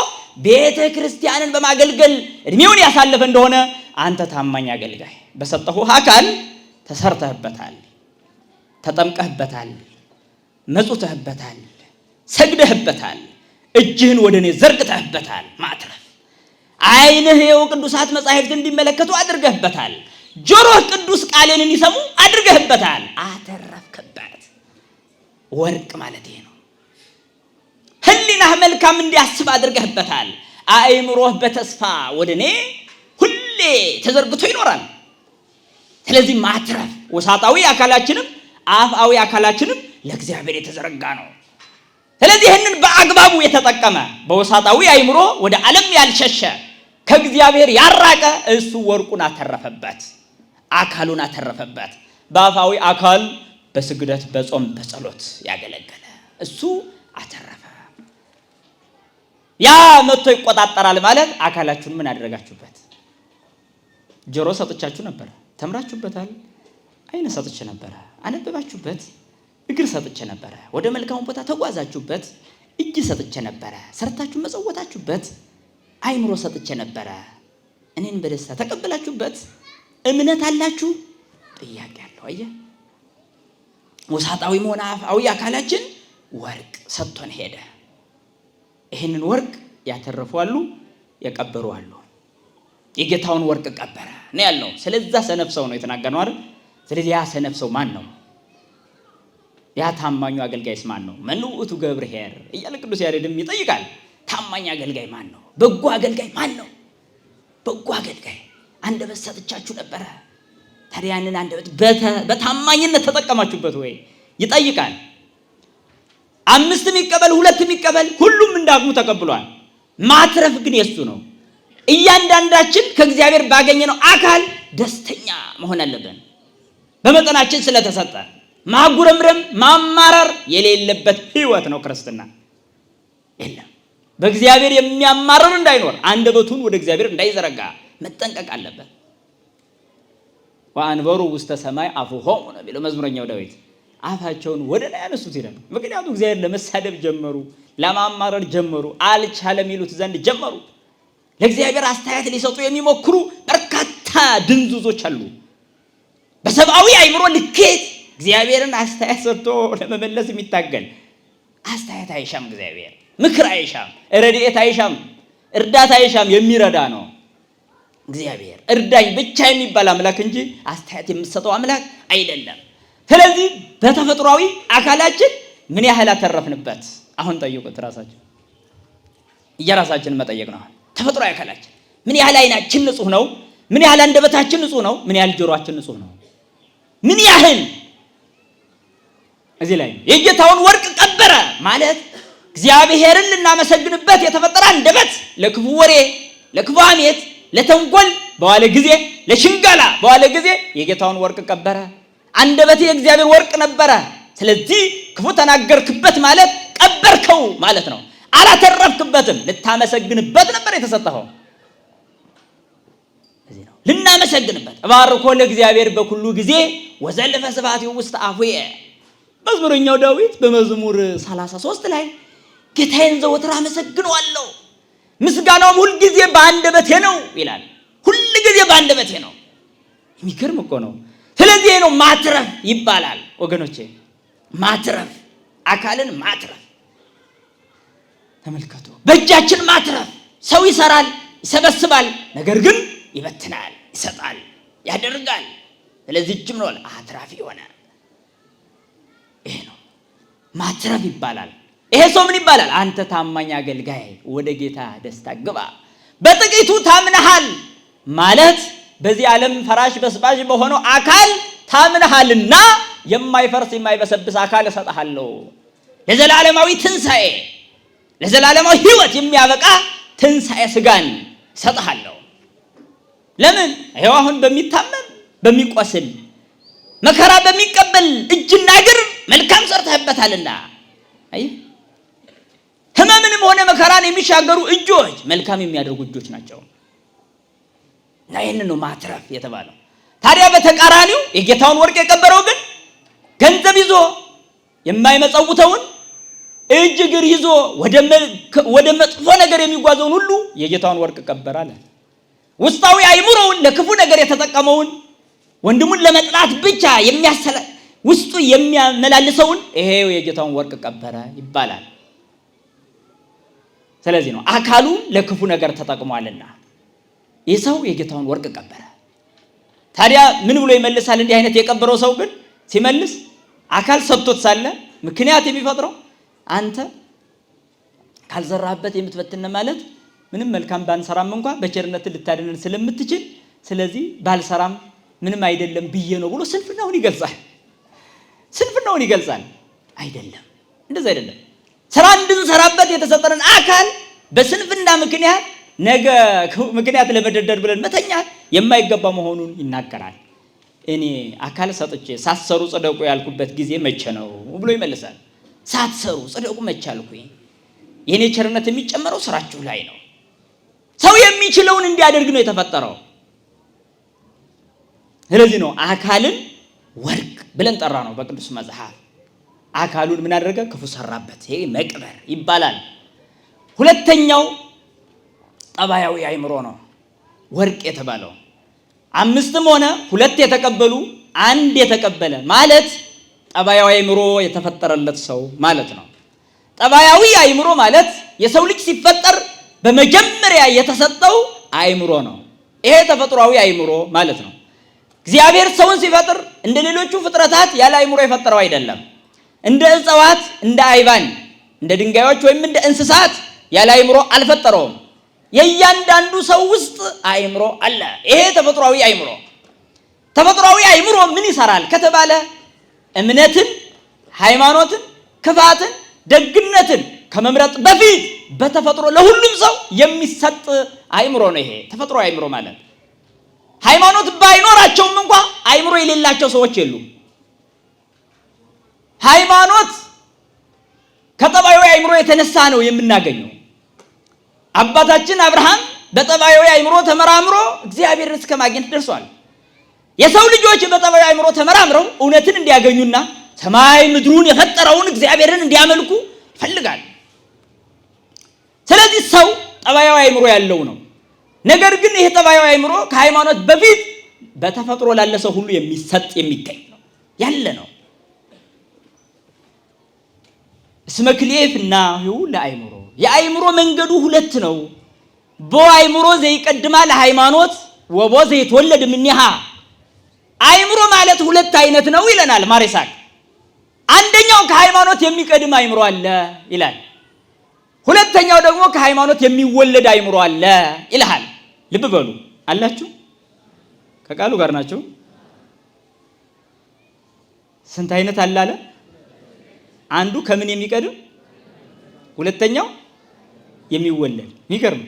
Speaker 2: ቤተ ክርስቲያንን በማገልገል እድሜውን ያሳለፈ እንደሆነ አንተ ታማኝ አገልጋይ በሰጠው አካል ተሰርተህበታል፣ ተጠምቀህበታል፣ መጽውተህበታል፣ ሰግደህበታል፣ እጅህን ወደ እኔ ዘርግተህበታል። ማትረፍ ዓይንህ የው ቅዱሳት መጻሕፍት እንዲመለከቱ አድርገህበታል። ጆሮህ ቅዱስ ቃሌን እንዲሰሙ አድርገህበታል። አተረፍክበት። ወርቅ ማለት ይሄ ነው። ሕሊናህ መልካም እንዲያስብ አድርገህበታል። አእምሮህ በተስፋ ወደ እኔ ሁሌ ተዘርግቶ ይኖራል። ስለዚህ ማትረፍ ወሳጣዊ አካላችንም አፍአዊ አካላችንም ለእግዚአብሔር የተዘረጋ ነው። ስለዚህ ይህንን በአግባቡ የተጠቀመ በወሳጣዊ አእምሮ ወደ ዓለም ያልሸሸ ከእግዚአብሔር ያራቀ እሱ ወርቁን አተረፈበት፣ አካሉን አተረፈበት። በአፋዊ አካል በስግደት በጾም በጸሎት ያገለገለ እሱ አተረፈ። ያ መጥቶ ይቆጣጠራል ማለት አካላችሁን ምን አደረጋችሁበት? ጆሮ ሰጥቻችሁ ነበር፣ ተምራችሁበታል። ዓይን ሰጥቼ ነበር፣ አነበባችሁበት። እግር ሰጥቼ ነበር፣ ወደ መልካሙ ቦታ ተጓዛችሁበት። እጅ ሰጥቼ ነበር፣ ሰርታችሁ መጸወታችሁበት። አይምሮ ሰጥቼ ነበር፣ እኔን በደስታ ተቀበላችሁበት። እምነት አላችሁ? ጥያቄ አለው። አየህ፣ ወሳጣዊ ሆነ አፋዊ አካላችን ወርቅ ሰጥቶን ሄደ። ይሄንን ወርቅ ያተረፉ አሉ፣ የቀበሩ አሉ። የጌታውን ወርቅ ቀበረ ነው ያለው። ስለዛ ሰነፍ ሰው ነው የተናገረው አይደል? ስለዚህ ያ ሰነፍ ሰው ማን ነው? ያ ታማኙ አገልጋይስ ማን ነው? መኑ ውእቱ ገብርኄር እያለ ቅዱስ ያሬድም ይጠይቃል። ታማኝ አገልጋይ ማን ነው? በጎ አገልጋይ ማን ነው? በጎ አገልጋይ አንደበት ሰጥቻችሁ ነበረ። ታዲያ ያንን አንደበት በታማኝነት ተጠቀማችሁበት ወይ? ይጠይቃል። 5 ይቀበል 2 ይቀበል ሁሉም እንዳቅሙ ተቀብሏል። ማትረፍ ግን የሱ ነው። እያንዳንዳችን ከእግዚአብሔር ባገኘነው አካል ደስተኛ መሆን አለብን። በመጠናችን ስለተሰጠ ማጉረምረም ማማረር የሌለበት ህይወት ነው ክርስትና። የለም በእግዚአብሔር የሚያማርር እንዳይኖር፣ አንደበቱን ወደ እግዚአብሔር እንዳይዘረጋ መጠንቀቅ አለበት። ወአንበሩ ውስተ ሰማይ አፉሆሙ ነው የሚለው መዝሙረኛው ዳዊት። አፋቸውን ወደ ላይ አነሱት ይላል። ምክንያቱም እግዚአብሔር ለመሳደብ ጀመሩ፣ ለማማረር ጀመሩ፣ አልቻለም ይሉት ዘንድ ጀመሩ። ለእግዚአብሔር አስተያየት ሊሰጡ የሚሞክሩ በርካታ ድንዙዞች አሉ። በሰብአዊ አእምሮ ልኬት እግዚአብሔርን አስተያየት ሰጥቶ ለመመለስ የሚታገል አስተያየት አይሻም። እግዚአብሔር ምክር አይሻም፣ ረድኤት አይሻም፣ እርዳታ አይሻም። የሚረዳ ነው እግዚአብሔር። እርዳኝ ብቻ የሚባል አምላክ እንጂ አስተያየት የምትሰጠው አምላክ አይደለም። ስለዚህ በተፈጥሯዊ አካላችን ምን ያህል አተረፍንበት? አሁን ጠይቁት ራሳችን። እየራሳችንን መጠየቅ ነው። ተፈጥሯዊ አካላችን ምን ያህል አይናችን ንጹህ ነው? ምን ያህል አንደበታችን ንጹህ ነው? ምን ያህል ጆሮአችን ንጹህ ነው? ምን ያህል? እዚህ ላይ የጌታውን ወርቅ ቀበረ ማለት እግዚአብሔርን ልናመሰግንበት የተፈጠረ አንደበት ለክፉ ወሬ፣ ለክፉ ሐሜት፣ ለተንኮል በዋለ ጊዜ፣ ለሽንገላ በዋለ ጊዜ የጌታውን ወርቅ ቀበረ። አንደበት የእግዚአብሔር ወርቅ ነበረ። ስለዚህ ክፉ ተናገርክበት ማለት ቀበርከው ማለት ነው። አላተረፍክበትም፣ ልታመሰግንበት ነበር የተሰጠኸው። እዚህ ነው ልናመሰግንበት። እባርኮ ለእግዚአብሔር በኩሉ ጊዜ ወዘልፈ ስብሐቲሁ ውስተ አፉየ። መዝሙረኛው ዳዊት በመዝሙር 33 ላይ ጌታዬን ዘወትር አመሰግነዋለሁ፣ ምስጋናውም ሁል ጊዜ በአንደበቴ ነው ይላል። ሁል ጊዜ በአንደበቴ ነው። የሚገርም እኮ ነው። ስለዚህ ነው ማትረፍ ይባላል ወገኖቼ። ማትረፍ፣ አካልን ማትረፍ ተመልከቱ። በእጃችን ማትረፍ። ሰው ይሰራል፣ ይሰበስባል፣ ነገር ግን ይበትናል፣ ይሰጣል፣ ያደርጋል። ስለዚህ እጅም ነው አትራፊ ሆነ። ይሄ ነው ማትረፍ ይባላል። ይሄ ሰው ምን ይባላል? አንተ ታማኝ አገልጋይ ወደ ጌታ ደስታ ግባ። በጥቂቱ ታምነሃል ማለት በዚህ ዓለም ፈራሽ በስባሽ በሆነው አካል ታምነሃልና የማይፈርስ የማይበሰብስ አካል እሰጥሃለሁ። ለዘላለማዊ ትንሣኤ፣ ለዘላለማዊ ሕይወት የሚያበቃ ትንሣኤ ስጋን እሰጥሃለሁ። ለምን? ይኸው አሁን በሚታመም በሚቆስል መከራ በሚቀበል እጅና እግር መልካም ሰርተህበታልና። አይ ህመምንም ሆነ መከራን የሚሻገሩ እጆች መልካም የሚያደርጉ እጆች ናቸው። እና ይህንን ነው ማትረፍ የተባለው። ታዲያ በተቃራኒው የጌታውን ወርቅ የቀበረው ግን ገንዘብ ይዞ የማይመጸውተውን እጅ እግር ይዞ ወደ መጥፎ ነገር የሚጓዘውን ሁሉ የጌታውን ወርቅ ቀበረ አለ። ውስጣዊ አእምሮውን ለክፉ ነገር የተጠቀመውን ወንድሙን ለመጥላት ብቻ ውስጡ የሚያመላልሰውን ይሄው የጌታውን ወርቅ ቀበረ ይባላል። ስለዚህ ነው አካሉ ለክፉ ነገር ተጠቅሟልና ይህ ሰው የጌታውን ወርቅ ቀበረ። ታዲያ ምን ብሎ ይመልሳል? እንዲህ አይነት የቀበረው ሰው ግን ሲመልስ አካል ሰጥቶት ሳለ ምክንያት የሚፈጥረው አንተ ካልዘራህበት የምትበትን ማለት ምንም መልካም ባንሰራም እንኳን በቸርነት ልታድነን ስለምትችል ስለዚህ ባልሰራም ምንም አይደለም ብዬ ነው ብሎ ስንፍናውን ይገልጻል። ስንፍናውን ይገልጻል። አይደለም፣ እንደዛ አይደለም። ስራ እንድንሰራበት የተሰጠንን አካል በስንፍና ምክንያት ነገ ምክንያት ለመደርደር ብለን መተኛት የማይገባ መሆኑን ይናገራል። እኔ አካል ሰጥቼ ሳትሰሩ ጽደቁ ያልኩበት ጊዜ መቼ ነው ብሎ ይመልሳል። ሳትሰሩ ጽደቁ መቼ አልኩኝ? የኔ ቸርነት የሚጨመረው ስራችሁ ላይ ነው። ሰው የሚችለውን እንዲያደርግ ነው የተፈጠረው። ስለዚህ ነው አካልን ወርቅ ብለን ጠራ ነው በቅዱስ መጽሐፍ። አካሉን ምን አደረገ? ክፉ ሰራበት። ይሄ መቅበር ይባላል። ሁለተኛው ጠባያዊ አእምሮ ነው ወርቅ የተባለው። 5 ሆነ 2 የተቀበሉ 1 የተቀበለ ማለት ጠባያዊ አእምሮ የተፈጠረለት ሰው ማለት ነው። ጠባያዊ አእምሮ ማለት የሰው ልጅ ሲፈጠር በመጀመሪያ የተሰጠው አእምሮ ነው። ይሄ ተፈጥሯዊ አእምሮ ማለት ነው። እግዚአብሔር ሰውን ሲፈጥር እንደ ሌሎቹ ፍጥረታት ያለ አእምሮ የፈጠረው አይደለም። እንደ እጽዋት፣ እንደ አይባን፣ እንደ ድንጋዮች ወይም እንደ እንስሳት ያለ አእምሮ አልፈጠረውም። የእያንዳንዱ ሰው ውስጥ አእምሮ አለ። ይሄ ተፈጥሯዊ አእምሮ። ተፈጥሯዊ አእምሮ ምን ይሰራል ከተባለ እምነትን፣ ሃይማኖትን፣ ክፋትን፣ ደግነትን፣ ከመምረጥ በፊት በተፈጥሮ ለሁሉም ሰው የሚሰጥ አእምሮ ነው። ይሄ ተፈጥሮ አእምሮ ማለት ሃይማኖት ባይኖራቸውም እንኳን አእምሮ የሌላቸው ሰዎች የሉም። ሃይማኖት ከጠባያዊ አእምሮ የተነሳ ነው የምናገኘው። አባታችን አብርሃም በጠባያዊ አእምሮ ተመራምሮ እግዚአብሔርን እስከ ማግኘት ደርሷል። የሰው ልጆች በጠባያዊ አእምሮ ተመራምረው እውነትን እንዲያገኙና ሰማይ ምድሩን የፈጠረውን እግዚአብሔርን እንዲያመልኩ ይፈልጋል። ስለዚህ ሰው ጠባያዊ አእምሮ ያለው ነው። ነገር ግን ይሄ ጠባያዊ አእምሮ ከሃይማኖት በፊት በተፈጥሮ ላለ ሰው ሁሉ የሚሰጥ የሚገኝ ነው ያለ ነው። እስመ ክልኤፍና ለአእምሮ የአእምሮ መንገዱ ሁለት ነው። ቦ አእምሮ ዘይቀድማ ለሃይማኖት ወቦ ዘይተወለድ እምኔሃ። አእምሮ ማለት ሁለት አይነት ነው ይለናል ማሬሳቅ። አንደኛው ከሃይማኖት የሚቀድም አእምሮ አለ ይላል። ሁለተኛው ደግሞ ከሃይማኖት የሚወለድ አእምሮ አለ ይልሃል። ልብ በሉ አላችሁ፣ ከቃሉ ጋር ናችሁ። ስንት አይነት አለ አለ? አንዱ ከምን የሚቀድም፣ ሁለተኛው የሚወለድ። የሚገርም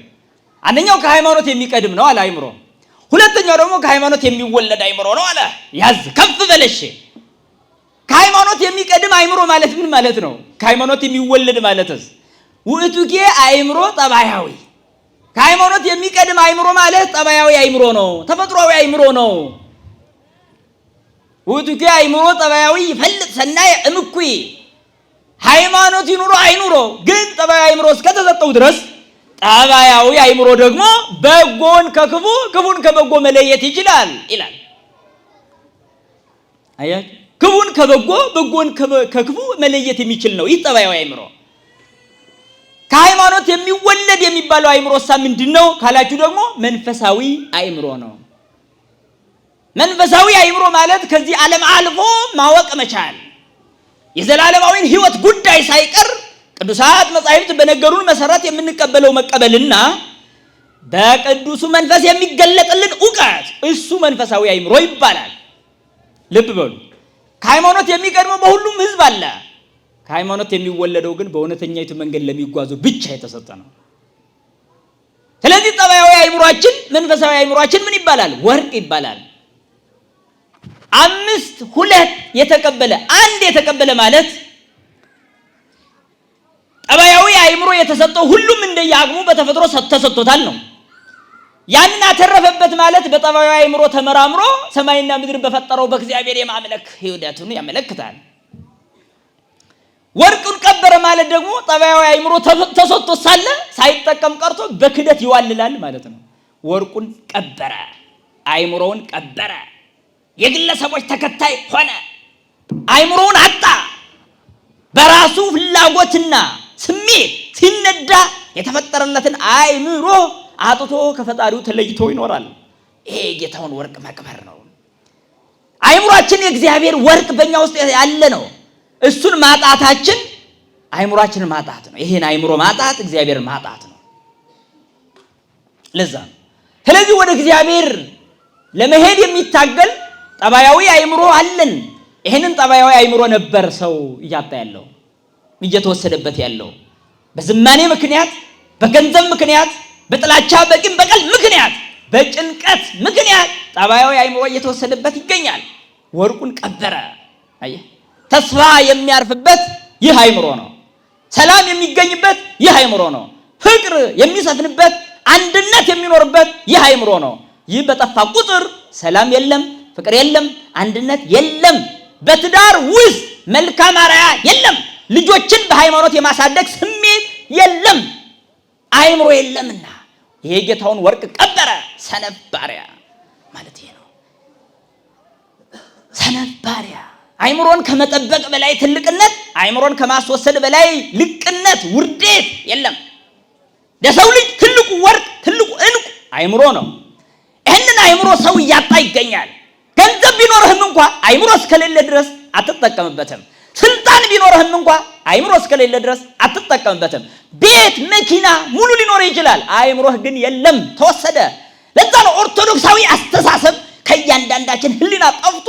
Speaker 2: አንደኛው ከሃይማኖት የሚቀድም ነው አለ አእምሮ፣ ሁለተኛው ደግሞ ከሃይማኖት የሚወለድ አእምሮ ነው አለ። ያዝ ከፍ በለሽ። ከሃይማኖት የሚቀድም አእምሮ ማለት ምን ማለት ነው? ከሃይማኖት የሚወለድ ማለትስ ውእቱኬ አእምሮ ጠባያዊ። ከሃይማኖት የሚቀድም አእምሮ ማለት ጠባያዊ አእምሮ ነው፣ ተፈጥሯዊ አእምሮ ነው። ውእቱኬ አእምሮ ጠባያዊ ይፈልጥ ሰናየ እምኩይ። ሃይማኖት ይኑሮ አይኑሮ ግን ጠባያዊ አእምሮ እስከተሰጠው ድረስ ጠባያዊ አእምሮ ደግሞ በጎን ከክፉ ክፉን ከበጎ መለየት ይችላል ይላል። አያችሁ፣ ክፉን ከበጎ በጎን ከክፉ መለየት የሚችል ነው ይህ ጠባያዊ አእምሮ። ከሃይማኖት የሚወለድ የሚባለው አእምሮሳ ምንድነው ካላችሁ ደግሞ መንፈሳዊ አእምሮ ነው። መንፈሳዊ አእምሮ ማለት ከዚህ ዓለም አልፎ ማወቅ መቻል፣ የዘላለማዊን ሕይወት ጉዳይ ሳይቀር ቅዱሳት መጻሕፍት በነገሩን መሰረት የምንቀበለው መቀበልና በቅዱሱ መንፈስ የሚገለጥልን ዕውቀት እሱ መንፈሳዊ አእምሮ ይባላል። ልብ በሉ፣ ከሃይማኖት የሚቀድመው በሁሉም ሕዝብ አለ። ከሃይማኖት የሚወለደው ግን በእውነተኛይቱ መንገድ ለሚጓዙ ብቻ የተሰጠ ነው። ስለዚህ ጠባያዊ አእምሯችን መንፈሳዊ አእምሯችን ምን ይባላል? ወርቅ ይባላል። 5 2 የተቀበለ አንድ የተቀበለ ማለት ጠባያዊ አእምሮ የተሰጠው ሁሉም እንደየአቅሙ በተፈጥሮ ተሰጥቶታል ነው። ያንን አተረፈበት ማለት በጠባያዊ አእምሮ ተመራምሮ ሰማይና ምድር በፈጠረው በእግዚአብሔር የማምለክ ሂደቱን ያመለክታል። ወርቁን ቀበረ ማለት ደግሞ ጠባያዊ አእምሮ ተሰጥቶ ሳለ ሳይጠቀም ቀርቶ በክደት ይዋልላል ማለት ነው። ወርቁን ቀበረ፣ አእምሮውን ቀበረ፣ የግለሰቦች ተከታይ ሆነ፣ አእምሮውን አጣ። በራሱ ፍላጎትና ስሜት ሲነዳ የተፈጠረለትን አእምሮ አጥቶ ከፈጣሪው ተለይቶ ይኖራል። ይሄ ጌታውን ወርቅ መቅበር ነው። አእምሯችን የእግዚአብሔር ወርቅ በእኛ ውስጥ ያለ ነው። እሱን ማጣታችን አእምሯችንን ማጣት ነው። ይሄን አእምሮ ማጣት እግዚአብሔር ማጣት ነው። ለዛ ነው ስለዚህ ወደ እግዚአብሔር ለመሄድ የሚታገል ጠባያዊ አእምሮ አለን። ይሄንን ጠባያዊ አእምሮ ነበር ሰው እያጣ ያለው እየተወሰደበት ያለው በዝማኔ ምክንያት፣ በገንዘብ ምክንያት፣ በጥላቻ በቂም በቀል ምክንያት፣ በጭንቀት ምክንያት ጠባያዊ አእምሮ እየተወሰደበት ይገኛል። ወርቁን ቀበረ። አየህ፣ ተስፋ የሚያርፍበት ይህ አእምሮ ነው። ሰላም የሚገኝበት ይህ አእምሮ ነው። ፍቅር የሚሰፍንበት፣ አንድነት የሚኖርበት ይህ አእምሮ ነው። ይህ በጠፋ ቁጥር ሰላም የለም፣ ፍቅር የለም፣ አንድነት የለም። በትዳር ውስጥ መልካም አርአያ የለም። ልጆችን በሃይማኖት የማሳደግ ስሜት የለም። አእምሮ የለምና ይሄ ጌታውን ወርቅ ቀበረ። ሰነፍ ባሪያ ማለት ይሄ ነው። ሰነፍ ባሪያ አእምሮን ከመጠበቅ በላይ ትልቅነት፣ አእምሮን ከማስወሰድ በላይ ልቅነት፣ ውርደት የለም። ለሰው ልጅ ትልቁ ወርቅ፣ ትልቁ ዕንቁ አእምሮ ነው። ይህንን አእምሮ ሰው እያጣ ይገኛል። ገንዘብ ቢኖርህም እንኳን አእምሮ እስከሌለ ድረስ አትጠቀምበትም። ስልጣን ቢኖርህም እንኳን አእምሮ እስከሌለ ድረስ አትጠቀምበትም። ቤት፣ መኪና ሙሉ ሊኖር ይችላል፣ አእምሮህ ግን የለም፣ ተወሰደ። ለዛ ነው ኦርቶዶክሳዊ አስተሳሰብ ከእያንዳንዳችን ህሊና ጠፍቶ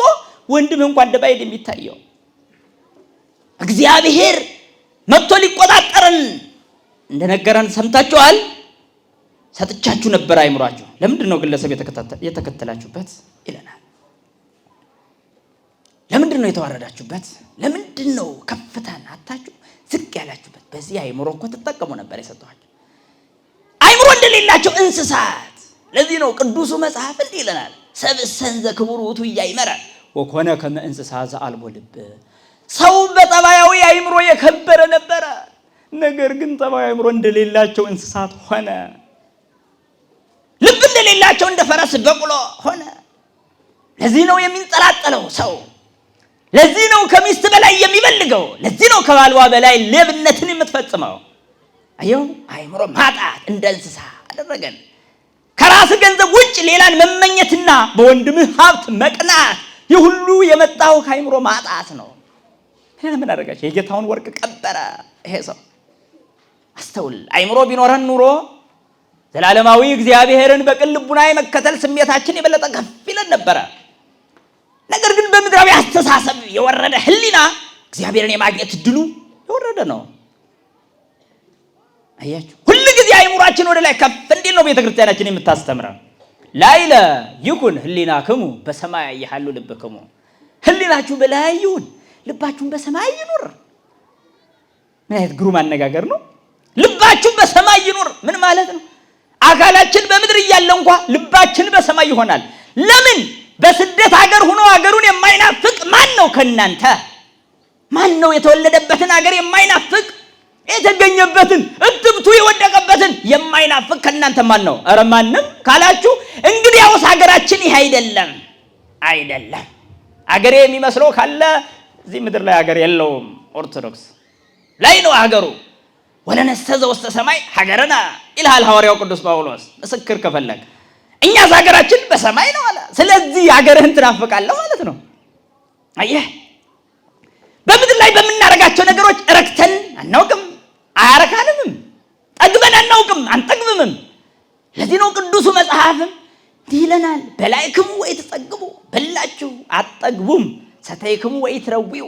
Speaker 2: ወንድም እንኳን እንደ ባዕድ የሚታየው። እግዚአብሔር መጥቶ ሊቆጣጠረን እንደነገረን ሰምታችኋል። ሰጥቻችሁ ነበር አይምሯችሁ። ለምንድን ነው ግለሰብ የተከተላችሁበት ይለናል። ለምንድን ነው የተዋረዳችሁበት? ለምንድን ነው ከፍታን አታችሁ ዝቅ ያላችሁበት? በዚህ አይምሮ እኮ ትጠቀሙ ነበር የሰጠኋችሁ። አይምሮ እንደሌላቸው እንስሳት። ለዚህ ነው ቅዱሱ መጽሐፍ እንዲህ ይለናል፣ ሰብእሰን ዘክቡር ውእቱ ኢያእመረ ወኮነ ከመ እንስሳ ዘአልቦ ልብ። ሰው በጠባያዊ አይምሮ የከበረ ነበረ፣ ነገር ግን ጠባያዊ አይምሮ እንደሌላቸው እንስሳት ሆነ። ልብ እንደሌላቸው እንደ ፈረስ በቅሎ ሆነ። ለዚህ ነው የሚንጠላጠለው ሰው። ለዚህ ነው ከሚስት በላይ የሚበልገው። ለዚህ ነው ከባልዋ በላይ ሌብነትን የምትፈጽመው። አየው፣ አይምሮ ማጣት እንደ እንስሳ አደረገን። ከራስ ገንዘብ ውጭ ሌላን መመኘትና በወንድምህ ሀብት መቅናት፣ ይህ ሁሉ የመጣው ከአይምሮ ማጣት ነው። ምን አደረጋቸው? የጌታውን ወርቅ ቀበረ ይሄ ሰው። አስተውል። አይምሮ ቢኖረን ኑሮ ዘላለማዊ እግዚአብሔርን በቅን ልቡና የመከተል ስሜታችን የበለጠ ከፍ ይለን ነበረ። ነገር ግን በምድራዊ አስተሳሰብ የወረደ ህሊና እግዚአብሔርን የማግኘት እድሉ የወረደ ነው። አያችሁ፣ ሁሉ ጊዜ አይምሯችን ወደ ላይ ከፍ እንዲል ነው ቤተክርስቲያናችን የምታስተምረን። ላይለ ይኩን ህሊናክሙ በሰማይ ያያሉ ልብክሙ። ህሊናችሁ በላይ ይሁን፣ ልባችሁን በሰማይ ይኑር። ምን አይነት ግሩም አነጋገር ነው! ልባችሁ በሰማይ ይኑር ምን ማለት ነው? አካላችን በምድር እያለ እንኳን ልባችን በሰማይ ይሆናል። ለምን? በስደት ሀገር ሆኖ ሀገሩን የማይናፍቅ ማን ነው ከናንተ? ማን ነው የተወለደበትን ሀገር የማይናፍቅ የተገኘበትን እትብቱ የወደቀበትን የማይናፍቅ ከናንተ ማን ነው? ኧረ ማንም ካላችሁ እንግዲያውስ ሀገራችን ይህ አይደለም። ሀገሬ የሚመስለው ካለ እዚህ ምድር ላይ ሀገር የለውም። ኦርቶዶክስ ላይ ነው ሀገሩ። ወለነሰ ዘውስተ ሰማይ ሀገርና ይልሃል ሐዋርያው ቅዱስ ጳውሎስ። ምስክር ከፈለግ እኛስ ሀገራችን በሰማይ ነው አለ። ስለዚህ ሀገርህን ትናፍቃለህ ማለት ነው። አየህ፣ በምድር ላይ በምናደርጋቸው ነገሮች ረክተን አናውቅም፣ አያረካንምም። ጠግበን አናውቅም፣ አንጠግብምም። ለዚህ ነው ቅዱሱ መጽሐፍም እንዲህ ይለናል፣ በላዕክሙ ወኢትጠግቡ፣ በላችሁ አትጠግቡም፣ ሰተይክሙ ወኢትረዊዑ፣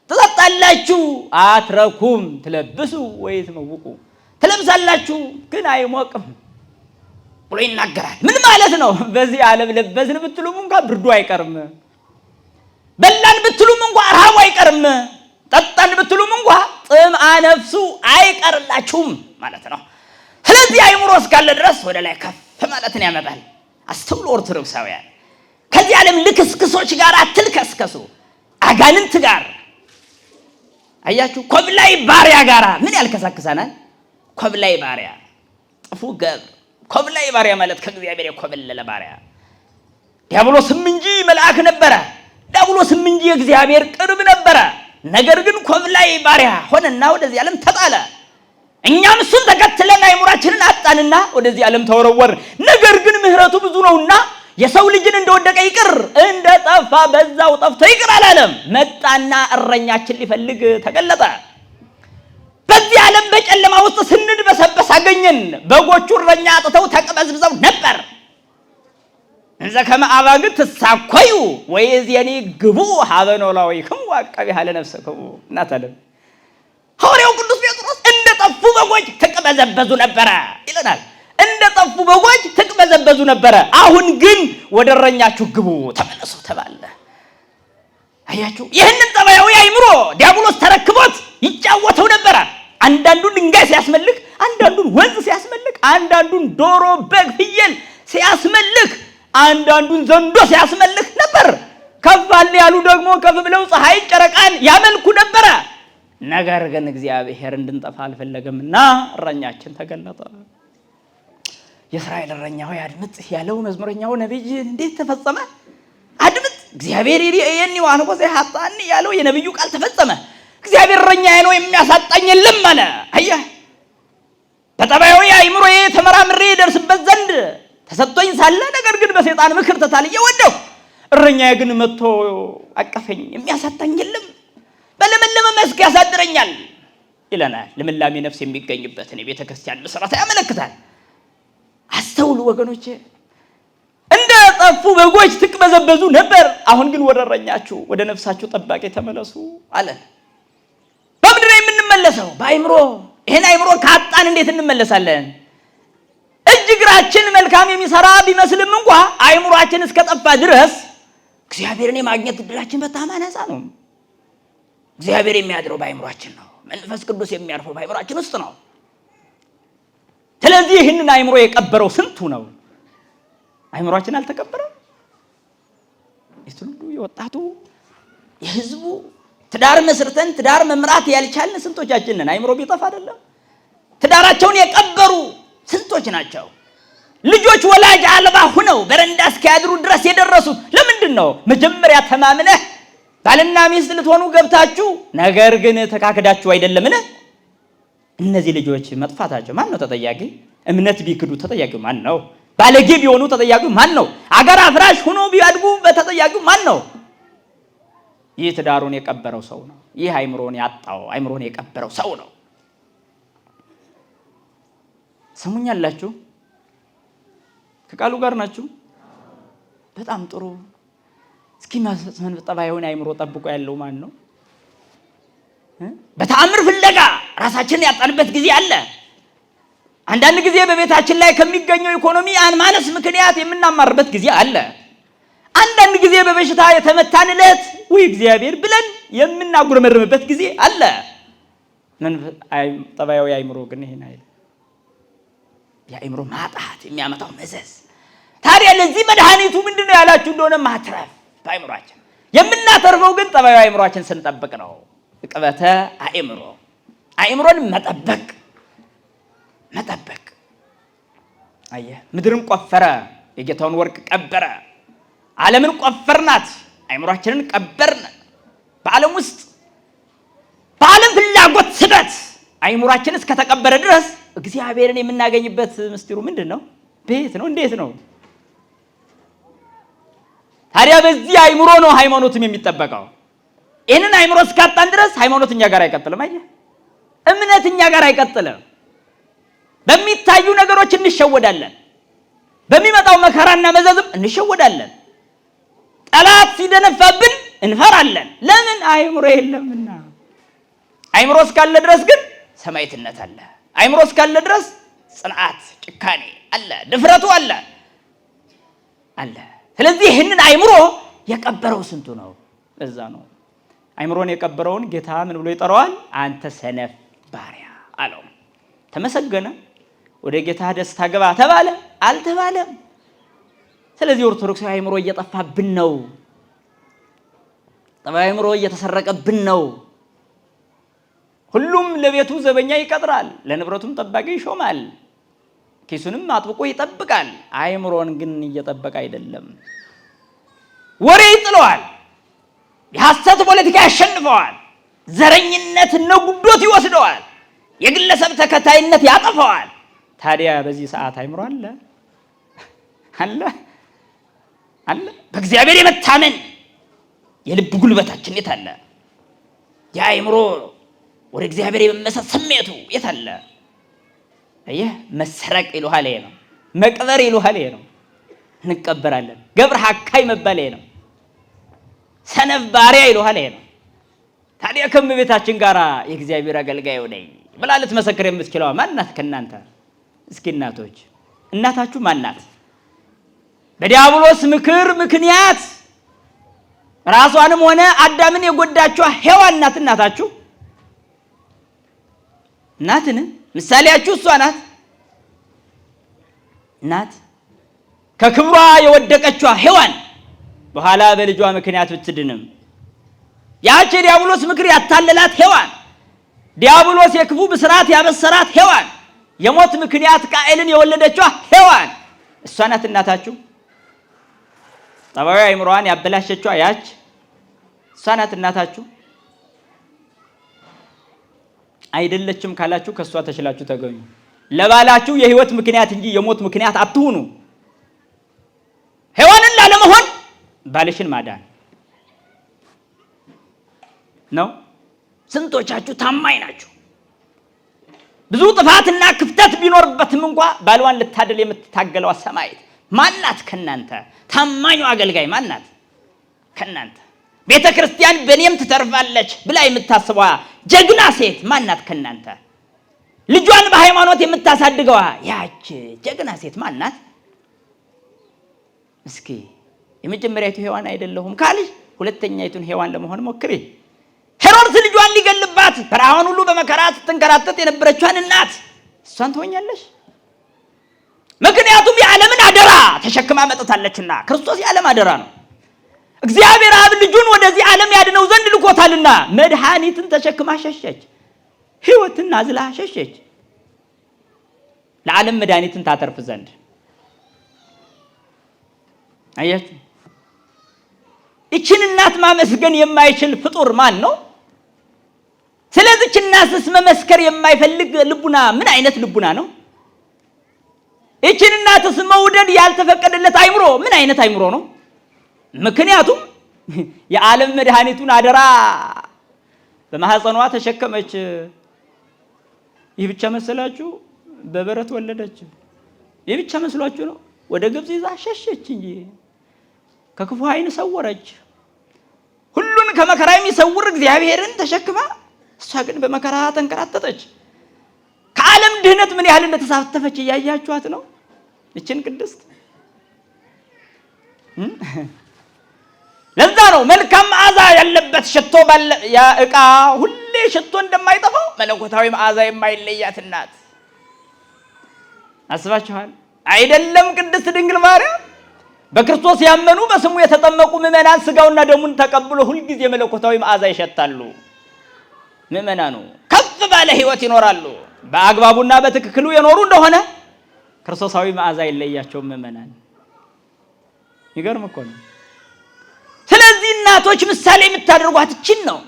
Speaker 2: ትጠጣላችሁ አትረኩም፣ ትለብሱ ወኢትመውቁ፣ ትለብሳላችሁ ግን አይሞቅም ብሎ ይናገራል። ምን ማለት ነው? በዚህ ዓለም ለበስን ብትሉም እንኳን ብርዱ አይቀርም፣ በላን ብትሉም እንኳን ረሃቡ አይቀርም፣ ጠጣን ብትሉም እንኳን ጥምአ ነፍሱ አይቀርላችሁም ማለት ነው። ስለዚህ አይምሮ እስካለ ድረስ ወደ ላይ ከፍ ማለትን ያመጣል። አስተውሉ ኦርቶዶክሳውያን፣ ከዚህ ዓለም ልክስክሶች ጋር አትልከስከሱ። አጋንንት ጋር አያችሁ፣ ኮብላይ ባሪያ ጋር ምን ያልከሳክሰናል? ኮብላይ ባሪያ፣ ጥፉ ገብር። ኮብላይ ባሪያ ማለት ከእግዚአብሔር የኮበለለ ባሪያ። ዲያብሎስም እንጂ መልአክ ነበረ፣ ዲያብሎስም እንጂ እግዚአብሔር ቅርብ ነበረ። ነገር ግን ኮብላይ ባሪያ ሆነና ወደዚህ ዓለም ተጣለ። እኛም እሱን ተከትለን አይምሯችንን አጣንና ወደዚህ ዓለም ተወረወር። ነገር ግን ምሕረቱ ብዙ ነውና የሰው ልጅን እንደወደቀ ይቅር እንደጠፋ በዛው ጠፍቶ ይቅር አላለም። መጣና እረኛችን ሊፈልግ ተገለጠ። በዚህ ዓለም በጨለማ ውስጥ ስንድበሰበስ አገኘን። በጎቹ እረኛ አጥተው ተቅበዝብዘው ነበር። እንዘ ከመ አባግዕ ትሳኰዩ ወይእዜኒ ግቡ ሀበ ኖላዊክሙ ወዐቀቢሃ ለነፍስክሙ። እናታለም ሐዋርያው ቅዱስ ጴጥሮስ እንደ ጠፉ በጎች ተቅበዘበዙ ነበረ ይለናል። እንደ ጠፉ በጎች ተቅበዘበዙ ነበረ። አሁን ግን ወደ እረኛችሁ ግቡ ተመለሱ ተባለ። አያችሁ፣ ይህንን ጠባያዊ አይምሮ ዲያብሎስ ተረክቦት ይጫወተው ነበረ። አንዳንዱን ድንጋይ ሲያስመልክ፣ አንዳንዱን ወንዝ ሲያስመልክ፣ አንዳንዱን ዶሮ፣ በግ፣ ፍየል ሲያስመልክ፣ አንዳንዱን ዘንዶ ሲያስመልክ ነበር። ከፍ አለ ያሉ ደግሞ ከፍ ብለው ፀሐይ ጨረቃን ያመልኩ ነበረ። ነገር ግን እግዚአብሔር እንድንጠፋ አልፈለገምና እረኛችን ተገለጠ። የእስራኤል እረኛ ሆይ አድምጥ ያለው መዝሙረኛው ነቢይ እንዴት ተፈጸመ? አድምጥ፣ እግዚአብሔር የኔ ዋንቆ ዘያጣኒ ያለው የነብዩ ቃል ተፈጸመ። እግዚአብሔር እረኛዬ ነው የሚያሳጣኝ የለም አለ። አየህ፣ በጠባያዊ አይምሮዬ ተመራምሬ ደርስበት ዘንድ ተሰጥቶኝ ሳለ ነገር ግን በሰይጣን ምክር ተታልዬ ወደሁ። እረኛዬ ግን መጥቶ አቀፈኝ፣ የሚያሳጣኝ የለም፣ በለመለመ መስክ ያሳድረኛል ይለናል። ልምላሜ ነፍስ የሚገኝበትን የቤተ ክርስቲያን መሰረት ያመለክታል። አስተውሉ ወገኖቼ፣ እንደ ጠፉ በጎች ትቅበዘበዙ ነበር። አሁን ግን ወደ እረኛችሁ ወደ ነፍሳችሁ ጠባቂ ተመለሱ አለ። በምድር የምንመለሰው በአይምሮ
Speaker 1: ይሄን አይምሮ ካጣን እንዴት እንመለሳለን? እጅ እግራችን መልካም የሚሰራ ቢመስልም እንኳ አይምሮአችን እስከጠፋ ድረስ እግዚአብሔርን የማግኘት እድላችን በጣም አናሳ ነው። እግዚአብሔር የሚያድረው በአይምሮአችን ነው። መንፈስ ቅዱስ የሚያርፈው በአይምሮአችን ውስጥ ነው። ስለዚህ ይህንን አይምሮ የቀበረው ስንቱ ነው? አይምሮአችን አልተቀበረም? የትውልዱ የወጣቱ የህዝቡ ትዳር መስርተን ትዳር መምራት ያልቻልን ስንቶቻችን ነን? አይምሮ ቢጠፋ አይደለም ትዳራቸውን የቀበሩ ስንቶች ናቸው? ልጆች ወላጅ አልባ ሆነው በረንዳ እስኪያድሩ ድረስ የደረሱት ለምንድን ነው? መጀመሪያ ተማምነህ ባልና ሚስት ልትሆኑ ገብታችሁ ነገር ግን ተካክዳችሁ አይደለምን? እነዚህ ልጆች መጥፋታቸው ማን ነው ተጠያቂ? እምነት ቢክዱ ተጠያቂው ማን ነው? ባለጌ ቢሆኑ ተጠያቂው ማን ነው? አገር አፍራሽ ሆኖ ቢያድጉ በተጠያቂው ማን ነው? ይህ ትዳሩን የቀበረው ሰው ነው። ይህ አይምሮን ያጣው አይምሮን የቀበረው ሰው ነው። ሰሙኛላችሁ? ከቃሉ ጋር ናችሁ? በጣም ጥሩ። እስኪ መንፈስ ጠባዩን አይምሮ ጠብቆ ያለው ማን ነው? በተአምር ፍለጋ ራሳችንን ያጣንበት ጊዜ አለ። አንዳንድ ጊዜ በቤታችን ላይ ከሚገኘው ኢኮኖሚ ማነስ ምክንያት የምናማርበት ጊዜ አለ። አንዳንድ ጊዜ በበሽታ የተመታንለት ወይ እግዚአብሔር ብለን የምናጉረመርምበት ጊዜ አለ። መንፈስ ጠባዩ አይምሮ ግን ይሄን አይደል። የአይምሮ ማጣት የሚያመጣው መዘዝ። ታዲያ ለዚህ መድኃኒቱ ምንድነው ያላችሁ እንደሆነ ማትረፍ በአይምሮአችን። የምናተርፈው ግን ጠባዩ አይምሮአችን ስንጠብቅ ነው። ዕቅበተ አእምሮ አይምሮን መጠበቅ። አየህ፣ ምድርን ቆፈረ፣ የጌታውን ወርቅ ቀበረ። ዓለምን ቆፈርናት፣ አይምሮአችንን ቀበርን። በዓለም ውስጥ በዓለም ፍላጎት ስበት አይምሮአችን እስከተቀበረ ድረስ እግዚአብሔርን የምናገኝበት ምስጢሩ ምንድን ነው? ቤት ነው? እንዴት ነው? ታዲያ በዚህ አይምሮ ነው ሃይማኖትም የሚጠበቀው። ይህንን አይምሮ እስካጣን ድረስ ሃይማኖት እኛ ጋር አይቀጥልም። አየህ፣ እምነት እኛ ጋር አይቀጥልም። በሚታዩ ነገሮች እንሸወዳለን። በሚመጣው መከራና መዘዝም እንሸወዳለን። ጠላት ሲደነፋብን እንፈራለን። ለምን? አይምሮ የለምና። አይምሮ እስካለ ድረስ ግን ሰማዕትነት አለ። አይምሮ እስካለ ድረስ ጽንዓት፣ ጭካኔ አለ፣ ድፍረቱ አለ። ስለዚህ ይህንን አይምሮ የቀበረው ስንቱ ነው? እዛ ነው አይምሮን የቀበረውን ጌታ ምን ብሎ ይጠራዋል? አንተ ሰነፍ ባሪያ አለው። ተመሰገነ? ወደ ጌታ ደስታ ገባ ተባለ? አልተባለም። ስለዚህ ኦርቶዶክሳዊ አይምሮ እየጠፋብን ነው። ጠባይ አይምሮ እየተሰረቀብን ነው። ሁሉም ለቤቱ ዘበኛ ይቀጥራል፣ ለንብረቱም ጠባቂ ይሾማል፣ ኪሱንም አጥብቆ ይጠብቃል። አይምሮን ግን እየጠበቀ አይደለም። ወሬ ይጥለዋል፣ የሐሰት ፖለቲካ ያሸንፈዋል፣ ዘረኝነት ነጉዶት ይወስደዋል፣ የግለሰብ ተከታይነት ያጠፋዋል። ታዲያ በዚህ ሰዓት አይምሮ አለ? በእግዚአብሔር የመታመን የልብ ጉልበታችን የት አለ? የአይምሮ ወደ እግዚአብሔር የመመሰጥ ስሜቱ የት አለ? አየህ፣ መሰረቅ ይሉሃል ይሄ ነው። መቅበር ይሉሃል ይሄ ነው። እንቀበራለን። ገብረ ሐካይ መባል ይሄ ነው። ሰነፍ ባሪያ ይሉሃል ይሄ ነው። ታዲያ ከእመቤታችን ጋር የእግዚአብሔር አገልጋይ ነኝ ብላ ልትመሰክር የምትችለዋ ማን ናት ከእናንተ? እስኪ እናቶች፣ እናታችሁ ማን ናት? በዲያብሎስ ምክር ምክንያት ራሷንም ሆነ አዳምን የጎዳችዋ ሔዋን ናት እናታችሁ? እናትን ምሳሌያችሁ እሷ ናት። ከክብሯ የወደቀችዋ ሔዋን በኋላ በልጇ ምክንያት ብትድንም፣ ያች የዲያብሎስ ምክር ያታለላት ሔዋን፣ ዲያብሎስ የክፉ ብስራት ያበሰራት ሔዋን፣ የሞት ምክንያት ቃኤልን የወለደችዋ ሔዋን እሷ ናት እናታችሁ? ጠባዩ አይምሮዋን ያበላሸችዋ ያች እሷ ናት እናታችሁ? አይደለችም ካላችሁ ከሷ ተሽላችሁ ተገኙ። ለባላችሁ የህይወት ምክንያት እንጂ የሞት ምክንያት አትሁኑ። ሔዋንን ላለመሆን ባልሽን ማዳን ነው። ስንቶቻችሁ ታማኝ ናችሁ? ብዙ ጥፋትና ክፍተት ቢኖርበትም እንኳ ባልዋን ልታደል የምትታገለው ሰማዕት ማናት ከናንተ? ታማኙ አገልጋይ ማናት ከናንተ? ቤተ ክርስቲያን በእኔም ትተርፋለች ብላ የምታስበዋ ጀግና ሴት ማናት ከናንተ? ልጇን በሃይማኖት የምታሳድገዋ ያች ጀግና ሴት ማን ናት? እስኪ የመጀመሪያይቱ ሔዋን አይደለሁም ካልሽ ሁለተኛይቱን ሔዋን ለመሆን ሞክሪ። ሄሮድስ ልጇን ሊገልባት በረሃውን ሁሉ በመከራ ስትንከራተት የነበረችዋን እናት እሷን ትሆኛለሽ? ምክንያቱም የዓለምን አደራ ተሸክማ መጥታለችና። ክርስቶስ የዓለም አደራ ነው። እግዚአብሔር አብ ልጁን ወደዚህ ዓለም ያድነው ዘንድ ልኮታልና መድኃኒትን ተሸክማ ሸሸች። ሕይወትን አዝላ ሸሸች። ለዓለም መድኃኒትን ታተርፍ ዘንድ። አያችሁ፣ ይችን እናት ማመስገን የማይችል ፍጡር ማን ነው? ስለዚህች እናትስ መመስከር የማይፈልግ ልቡና ምን አይነት ልቡና ነው? ይችን እናትስ መውደድ ያልተፈቀደለት አይምሮ ምን አይነት አይምሮ ነው? ምክንያቱም የዓለም መድኃኒቱን አደራ በማህፀኗ ተሸከመች። ይህ ብቻ መሰላችሁ? በበረት ወለደች። ይህ ብቻ መስሏችሁ ነው? ወደ ግብፅ ይዛ ሸሸች እንጂ ከክፉ ዓይን ሰወረች። ሁሉን ከመከራ የሚሰውር እግዚአብሔርን ተሸክማ እሷ ግን በመከራ ተንከራተተች። ከዓለም ድህነት ምን ያህል እንደተሳተፈች እያያችኋት ነው። እችን ቅድስት ለዛ ነው መልካም መዓዛ ያለበት ሽቶ ያ ዕቃ ሁሌ ሽቶ እንደማይጠፋው መለኮታዊ መዓዛ የማይለያት እናት አስባችኋል አይደለም? ቅድስት ድንግል ማርያም በክርስቶስ ያመኑ በስሙ የተጠመቁ ምእመናን ስጋውና ደሙን ተቀብሎ ሁልጊዜ መለኮታዊ መዓዛ ይሸታሉ። ምእመናኑ ከፍ ባለ ሕይወት ይኖራሉ። በአግባቡና በትክክሉ የኖሩ እንደሆነ ክርስቶሳዊ መዓዛ ይለያቸው ምእመናን። ይገርም እኮ ነው። ስለዚህ እናቶች ምሳሌ የምታደርጓት እችን ነው።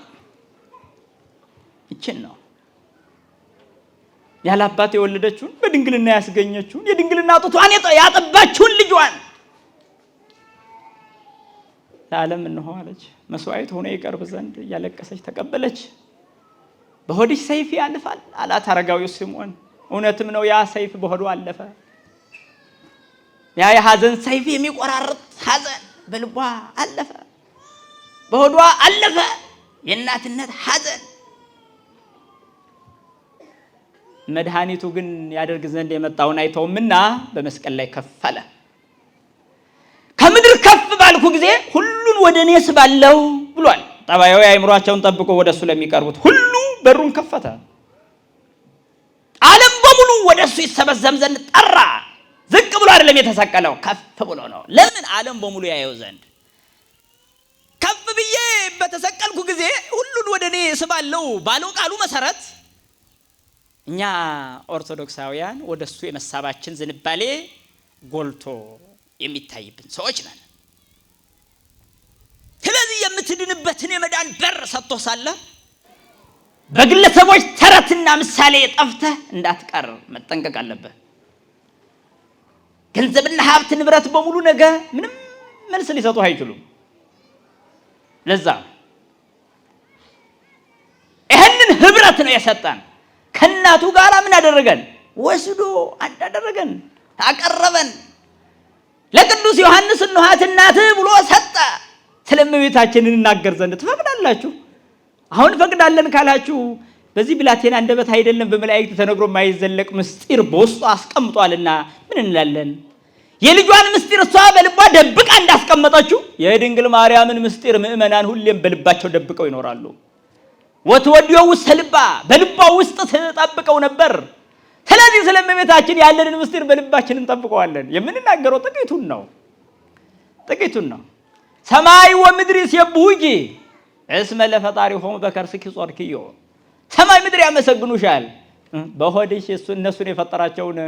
Speaker 1: ያለ አባት የወለደችውን በድንግልና ያስገኘችውን የድንግልና ጡቷን ያጠባችውን ልጇን ለዓለም እንሆ አለች። መስዋዕት ሆኖ ይቀርብ ዘንድ እያለቀሰች ተቀበለች። በሆድሽ ሰይፍ ያልፋል አላት አረጋዊው ስምዖን። እውነትም ነው፣ ያ ሰይፍ በሆዷ አለፈ። ያ የሐዘን ሰይፍ የሚቆራርጥ ሐዘን በልቧ አለፈ፣ በሆዷ አለፈ። የእናትነት ሐዘን መድኃኒቱ ግን ያደርግ ዘንድ የመጣውን አይተውምና በመስቀል ላይ ከፍ አለ። ከምድር ከፍ ባልኩ ጊዜ ሁሉን ወደ እኔ ስባለው ብሏል። ጠባያዊ አእምሯቸውን ጠብቆ ወደሱ ለሚቀርቡት ሁሉ በሩን ከፈተ። ዓለም በሙሉ ወደሱ ይሰበሰብ ዘንድ ጠራ። ዝቅ ብሎ አይደለም የተሰቀለው፣ ከፍ ብሎ ነው። ለምን? ዓለም በሙሉ ያየው ዘንድ። ከፍ ብዬ በተሰቀልኩ ጊዜ ሁሉን ወደ እኔ ስባለው ባለው ቃሉ መሰረት እኛ ኦርቶዶክሳውያን ወደሱ የመሳባችን ዝንባሌ ጎልቶ የሚታይብን ሰዎች ነን። ስለዚህ የምትድንበትን የመዳን በር ሰጥቶ ሳለ በግለሰቦች ተረትና ምሳሌ ጠፍተህ እንዳትቀር መጠንቀቅ አለብህ። ገንዘብና ሀብት ንብረት በሙሉ ነገ ምንም መልስ ሊሰጡ አይችሉም። ለዛ ይህንን ህብረት ነው የሰጠን። ከእናቱ ጋር ምን አደረገን? ወስዶ አንድ አደረገን፣ አቀረበን። ለቅዱስ ዮሐንስ እንኋት እናትህ ብሎ ሰጠ። ስለ እመቤታችንን እናገር ዘንድ ትፈቅዳላችሁ? አሁን ፈቅዳለን ካላችሁ በዚህ ብላቴና አንደበት አይደለም በመላእክት ተነግሮ የማይዘለቅ ምስጢር በውስጡ አስቀምጧልና ምን እንላለን? የልጇን ምስጢር እሷ በልቧ ደብቃ እንዳስቀመጠችው የድንግል ማርያምን ምስጢር ምእመናን ሁሌም በልባቸው ደብቀው ይኖራሉ። ወትወዲዮ ውስጥ ልባ በልቧ ውስጥ ተጠብቀው ነበር። ስለዚህ ስለ እመቤታችን ያለንን ምስጢር በልባችን እንጠብቀዋለን። የምንናገረው ጥቂቱን ነው። ሰማይ ወምድር ይሴብሑኪ እስመ ለፈጣሪሆሙ በከርስኪ ጾርኪዮ። ሰማይ ምድር ያመሰግኑሻል፣ በሆድሽ እነሱን የፈጠራቸውን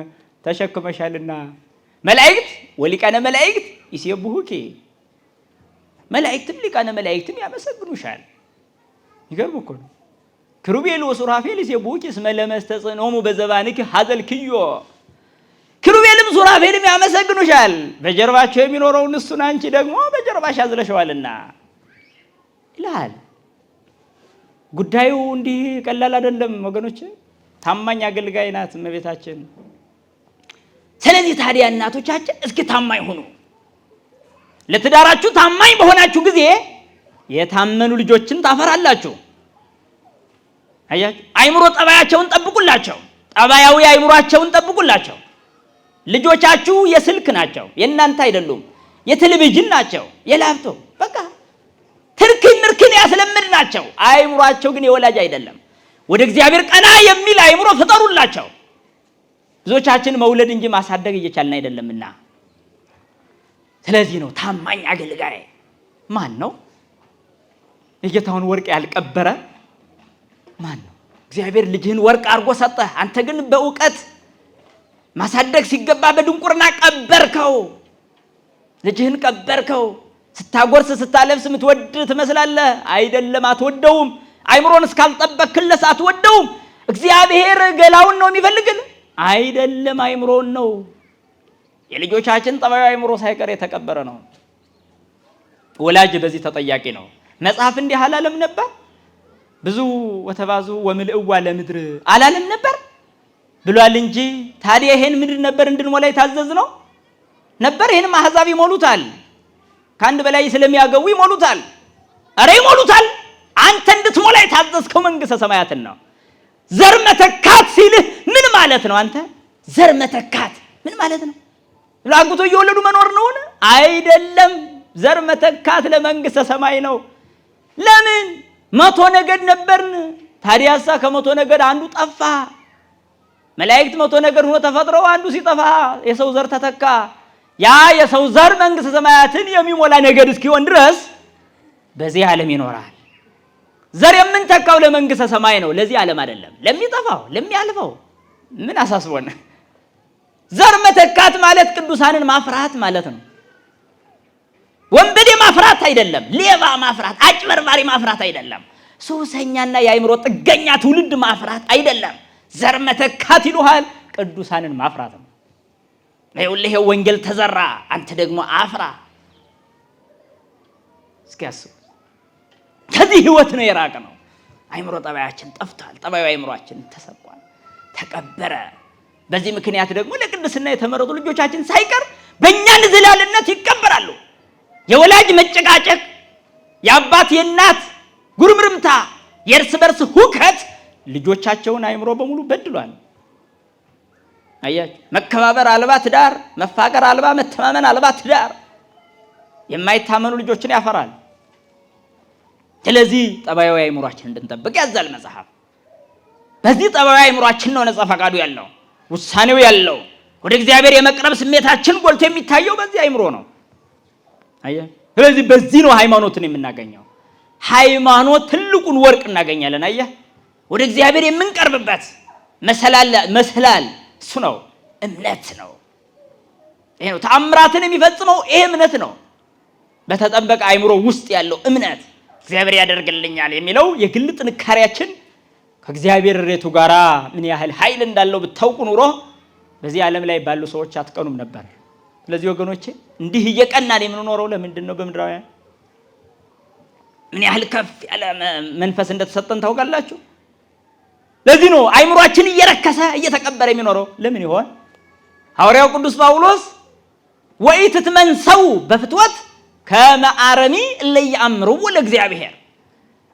Speaker 1: ተሸክመሻልና። መላእክት ወሊቃነ መላእክት ይሴብሑኪ፣ መላእክትም ሊቃነ መላእክትም ያመሰግኑሻል። ይገርም እኮ ነው። ክሩቤል ወሱራፌል ይሴብሑኪ እስመ ለመስተጽእኖሙ በዘባንኪ ሀዘልክዮ። ክሩቤልም ሱራፌልም ያመሰግኑሻል፣ በጀርባቸው የሚኖረውን እሱን አንቺ ደግሞ በጀርባሽ አዝለሸዋልና ይላል። ጉዳዩ እንዲህ ቀላል አይደለም ወገኖች። ታማኝ አገልጋይ ናት እመቤታችን። ስለዚህ ታዲያ እናቶቻችን እስኪ ታማኝ ሁኑ። ለትዳራችሁ ታማኝ በሆናችሁ ጊዜ የታመኑ ልጆችን ታፈራላችሁ። አያችሁ፣ አይምሮ ጠባያቸውን ጠብቁላቸው። ጠባያዊ አይምሯቸውን ጠብቁላቸው። ልጆቻችሁ የስልክ ናቸው፣ የእናንተ አይደሉም። የቴሌቪዥን ናቸው፣ የላፕቶፕ በቃ ትርክን ምርክን ያስለምድ ናቸው። አይምሯቸው ግን የወላጅ አይደለም። ወደ እግዚአብሔር ቀና የሚል አይምሮ ፍጠሩላቸው። ብዙዎቻችን መውለድ እንጂ ማሳደግ እየቻልን አይደለምና፣ ስለዚህ ነው ታማኝ አገልጋይ ማን ነው? የጌታውን ወርቅ ያልቀበረ ማን ነው? እግዚአብሔር ልጅህን ወርቅ አድርጎ ሰጠህ፣ አንተ ግን በእውቀት ማሳደግ ሲገባ በድንቁርና ቀበርከው። ልጅህን ቀበርከው። ስታጎርስ ስታለብስ የምትወድ ትመስላለህ፣ አይደለም፣ አትወደውም። አይምሮን እስካልጠበክለት አትወደውም። እግዚአብሔር ገላውን ነው የሚፈልግን፣ አይደለም አይምሮን ነው። የልጆቻችን ጠባዩ አይምሮ ሳይቀር የተቀበረ ነው። ወላጅ በዚህ ተጠያቂ ነው። መጽሐፍ እንዲህ አላለም ነበር? ብዙ ወተባዙ ወምልእዋ ለምድር አላለም ነበር ብሏል እንጂ። ታዲያ ይሄን ምድር ነበር እንድንሞላ የታዘዝ ነው ነበር? ይሄንም አሕዛብ ይሞሉታል፣ ከአንድ በላይ ስለሚያገቡ ይሞሉታል። አረ ይሞሉታል። አንተ እንድትሞላ የታዘዝከው መንግሥተ ሰማያትን ነው። ዘር መተካት ሲልህ ምን ማለት ነው? አንተ ዘር መተካት ምን ማለት ነው? ላጉቶ እየወለዱ መኖር ነው? አይደለም። ዘር መተካት ለመንግሥተ ሰማይ ነው። ለምን 100 ነገድ ነበርን? ታዲያሳ ከ100 ነገድ አንዱ ጠፋ። መላእክት 100 ነገድ ሆኖ ተፈጥረው አንዱ ሲጠፋ የሰው ዘር ተተካ። ያ የሰው ዘር መንግሥተ ሰማያትን የሚሞላ ነገድ እስኪሆን ድረስ በዚህ ዓለም ይኖራል። ዘር የምንተካው ለመንግሥተ ሰማይ ነው፣ ለዚህ ዓለም አይደለም። ለሚጠፋው ለሚያልፈው ምን አሳስቦን? ዘር መተካት ማለት ቅዱሳንን ማፍራት ማለት ነው። ወንበዴ ማፍራት አይደለም። ሌባ ማፍራት፣ አጭበርባሪ ማፍራት አይደለም። ሱሰኛና የአይምሮ ጥገኛ ትውልድ ማፍራት አይደለም። ዘር መተካት ይሉሃል፣ ቅዱሳንን ማፍራት ነው። ይኸውልህ ወንጌል ተዘራ፣ አንተ ደግሞ አፍራ። እስኪ አስቡ። ከዚህ ህይወት ነው የራቀ ነው። አይምሮ ጠባያችን ጠፍቷል። ጠባዩ አይምሮአችን ተሰቋል፣ ተቀበረ። በዚህ ምክንያት ደግሞ ለቅድስና የተመረጡ ልጆቻችን ሳይቀር በእኛ ንዝላልነት ይቀበራሉ። የወላጅ መጨቃጨቅ፣ የአባት የእናት ጉርምርምታ፣ የእርስ በርስ ሁከት ልጆቻቸውን አይምሮ በሙሉ በድሏል። አያችሁ፣ መከባበር አልባ ትዳር፣ መፋቀር አልባ፣ መተማመን አልባ ትዳር የማይታመኑ ልጆችን ያፈራል። ስለዚህ ጠባያዊ አይምሮአችን እንድንጠብቅ ያዛል መጽሐፍ። በዚህ ጠባያዊ አይምሮአችን ነው ነፃ ፈቃዱ ያለው፣ ውሳኔው ያለው። ወደ እግዚአብሔር የመቅረብ ስሜታችን ጎልቶ የሚታየው በዚህ አይምሮ ነው። አያችሁ፣ ስለዚህ በዚህ ነው ሃይማኖትን የምናገኘው። ሃይማኖት ትልቁን ወርቅ እናገኛለን። አየህ፣ ወደ እግዚአብሔር የምንቀርብበት መሰላል እሱ ነው፣ እምነት ነው። ይሄ ነው ተአምራትን የሚፈጽመው፣ ይሄ እምነት ነው። በተጠበቀ አይምሮ ውስጥ ያለው እምነት እግዚአብሔር ያደርግልኛል የሚለው የግል ጥንካሬያችን ከእግዚአብሔር ሬቱ ጋራ ምን ያህል ኃይል እንዳለው ብታውቁ ኑሮ በዚህ ዓለም ላይ ባሉ ሰዎች አትቀኑም ነበር። ስለዚህ ወገኖቼ እንዲህ እየቀናን የምንኖረው ለምንድን ነው? በምድራውያን ምን ያህል ከፍ ያለ መንፈስ እንደተሰጠን ታውቃላችሁ? ለዚህ ነው አይምሮአችን እየረከሰ እየተቀበረ የሚኖረው። ለምን ይሆን? ሐዋርያው ቅዱስ ጳውሎስ ወኢትትመንሰው በፍትወት ከመአረሚ ለያምሩ ለእግዚአብሔር፣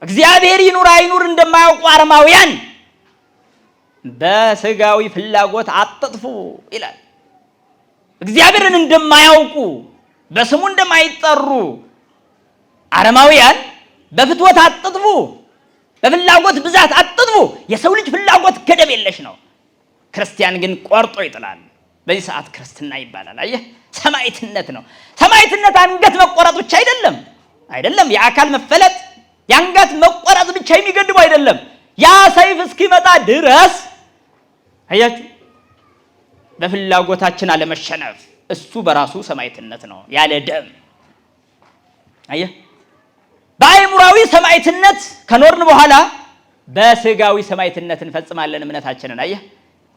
Speaker 1: እግዚአብሔር ይኑር አይኑር እንደማያውቁ አረማውያን በስጋዊ ፍላጎት አትጥፉ ይላል። እግዚአብሔርን እንደማያውቁ በስሙ እንደማይጠሩ አረማውያን በፍትወት አትጥፉ፣ በፍላጎት ብዛት አትጥፉ። የሰው ልጅ ፍላጎት ገደብ የለሽ ነው። ክርስቲያን ግን ቆርጦ ይጥላል። በዚህ ሰዓት ክርስትና ይባላል። አየህ፣ ሰማዕትነት ነው። ሰማዕትነት አንገት መቆረጥ ብቻ አይደለም። የአካል መፈለጥ የአንገት መቆረጥ ብቻ የሚገድበው አይደለም። ያ ሰይፍ እስኪመጣ ድረስ አያችሁ፣ በፍላጎታችን አለመሸነፍ እሱ በራሱ ሰማዕትነት ነው፣ ያለ ደም። አየህ፣ በአይምሮአዊ ሰማዕትነት ከኖርን በኋላ በስጋዊ ሰማዕትነት እንፈጽማለን እምነታችንን። አየህ፣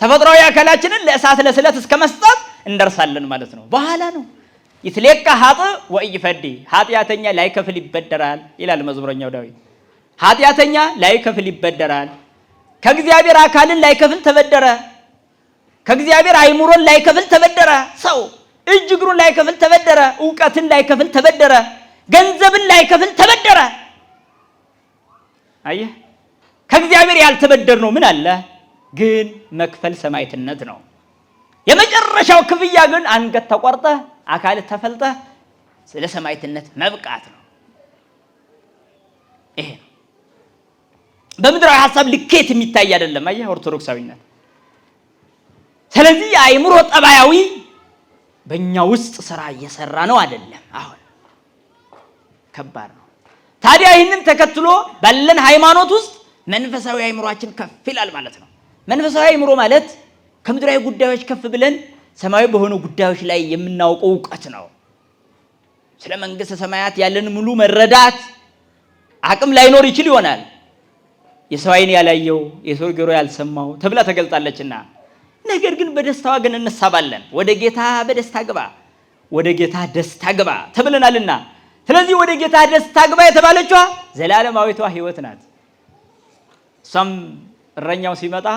Speaker 1: ተፈጥሯዊ አካላችንን ለእሳት ለስለት እስከ መስጠት እንደርሳለን ማለት ነው። በኋላ ነው ይትሌካ ኃጥእ ወኢይፈዲ፣ ኃጢአተኛ ላይከፍል ይበደራል ይላል መዝሙረኛው ዳዊት። ኃጢአተኛ ላይከፍል ይበደራል። ከእግዚአብሔር አካልን ላይከፍል ተበደረ። ከእግዚአብሔር አይምሮን ላይከፍል ተበደረ። ሰው እጅ እግሩን ላይከፍል ተበደረ። እውቀትን ላይከፍል ተበደረ። ገንዘብን ላይከፍል ተበደረ። አየህ፣ ከእግዚአብሔር ያልተበደርነው ምን አለ? ግን መክፈል ሰማዕትነት ነው። የመጨረሻው ክፍያ ግን አንገት ተቆርጠህ አካል ተፈልጠህ ስለ ሰማዕትነት መብቃት ነው። ይሄ በምድራዊ ሐሳብ ልኬት የሚታይ አይደለም። አየህ ኦርቶዶክሳዊነት። ስለዚህ አእምሮ ጠባያዊ በእኛ ውስጥ ስራ እየሰራ ነው አይደለም። አሁን ከባድ ነው። ታዲያ ይህንን ተከትሎ ባለን ሃይማኖት ውስጥ መንፈሳዊ አእምሮአችን ከፍ ይላል ማለት ነው። መንፈሳዊ አእምሮ ማለት ከምድራዊ ጉዳዮች ከፍ ብለን ሰማያዊ በሆኑ ጉዳዮች ላይ የምናውቀው ዕውቀት ነው። ስለ መንግሥተ ሰማያት ያለን ሙሉ መረዳት አቅም ላይኖር ይችል ይሆናል። የሰው ዓይን ያላየው የሰው ጆሮ ያልሰማው ተብላ ተገልጣለችና፣ ነገር ግን በደስታዋ ግን እንሳባለን። ወደ ጌታ በደስታ ግባ፣ ወደ ጌታ ደስታ ግባ ተብለናልና፣ ስለዚህ ወደ ጌታ ደስታ ግባ የተባለችዋ ዘላለማዊቷ ሕይወት ናት። እሷም እረኛው ሲመጣ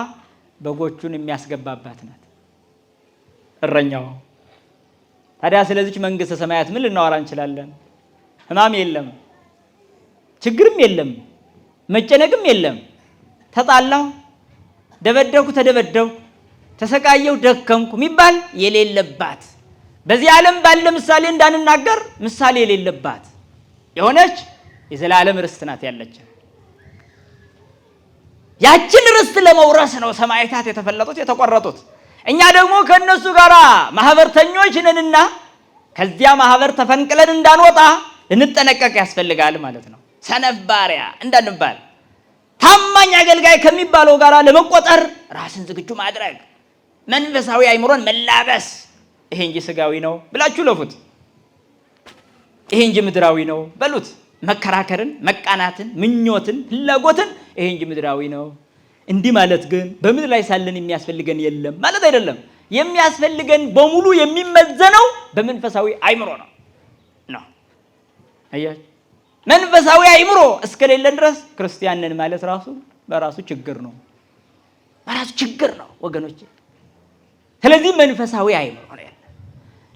Speaker 1: በጎቹን የሚያስገባባት ናት። እረኛው ታዲያ ስለዚች መንግሥተ ሰማያት ምን ልናወራ እንችላለን? ሕማም የለም፣ ችግርም የለም፣ መጨነቅም የለም። ተጣላሁ፣ ደበደብኩ፣ ተደበደብኩ፣ ተሰቃየሁ፣ ደከምኩ የሚባል የሌለባት፣ በዚህ ዓለም ባለ ምሳሌ እንዳንናገር ምሳሌ የሌለባት የሆነች የዘላለም ርስት ናት ያለችን። ያችን ርስት ለመውረስ ነው ሰማዕታት የተፈለጡት የተቆረጡት። እኛ ደግሞ ከነሱ ጋር ማህበርተኞች ነንና ከዚያ ማህበር ተፈንቅለን እንዳንወጣ ልንጠነቀቅ ያስፈልጋል ማለት ነው። ሰነፍ ባሪያ እንዳንባል፣ ታማኝ አገልጋይ ከሚባለው ጋር ለመቆጠር ራስን ዝግጁ ማድረግ፣ መንፈሳዊ አእምሮን መላበስ። ይሄ እንጂ ስጋዊ ነው ብላችሁ ለፉት፣ ይሄ እንጂ ምድራዊ ነው በሉት። መከራከርን፣ መቃናትን፣ ምኞትን፣ ፍላጎትን ይሄ እንጂ ምድራዊ ነው። እንዲህ ማለት ግን በምድር ላይ ሳለን የሚያስፈልገን የለም ማለት አይደለም። የሚያስፈልገን በሙሉ የሚመዘነው በመንፈሳዊ አእምሮ ነው። አያችሁ፣ መንፈሳዊ አእምሮ እስከሌለን ድረስ ክርስቲያን ነን ማለት በራሱ ችግር ነው፣ በራሱ ችግር ነው ወገኖች። ስለዚህ መንፈሳዊ አእምሮ ነው ያለ።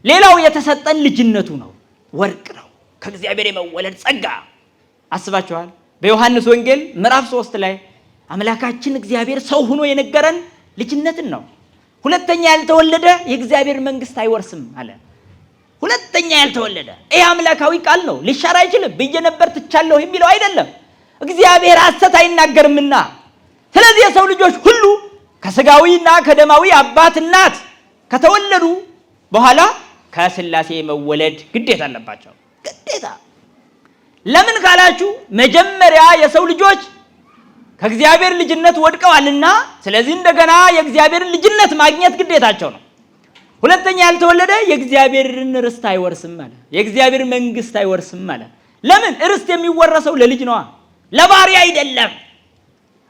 Speaker 1: ሌላው የተሰጠን ልጅነቱ ነው፣ ወርቅ ነው፣ ከእግዚአብሔር የመወለድ ጸጋ። አስባችኋል? በዮሐንስ ወንጌል ምዕራፍ 3 ላይ አምላካችን እግዚአብሔር ሰው ሆኖ የነገረን ልጅነትን ነው። ሁለተኛ ያልተወለደ የእግዚአብሔር መንግስት አይወርስም አለ። ሁለተኛ ያልተወለደ ይህ አምላካዊ ቃል ነው፣ ሊሻር አይችልም። ብዬ ነበር ትቻለሁ የሚለው አይደለም። እግዚአብሔር ሐሰት አይናገርምና። ስለዚህ የሰው ልጆች ሁሉ ከስጋዊና ከደማዊ አባት እናት ከተወለዱ በኋላ ከሥላሴ መወለድ ግዴታ አለባቸው። ግዴታ ለምን ካላችሁ መጀመሪያ የሰው ልጆች ከእግዚአብሔር ልጅነት ወድቀዋልና፣ ስለዚህ እንደገና የእግዚአብሔርን ልጅነት ማግኘት ግዴታቸው ነው። ሁለተኛ ያልተወለደ የእግዚአብሔርን ርስት አይወርስም ማለት፣ የእግዚአብሔር መንግስት አይወርስም ማለት። ለምን? ርስት የሚወረሰው ለልጅ ነዋ፣ ለባሪያ አይደለም።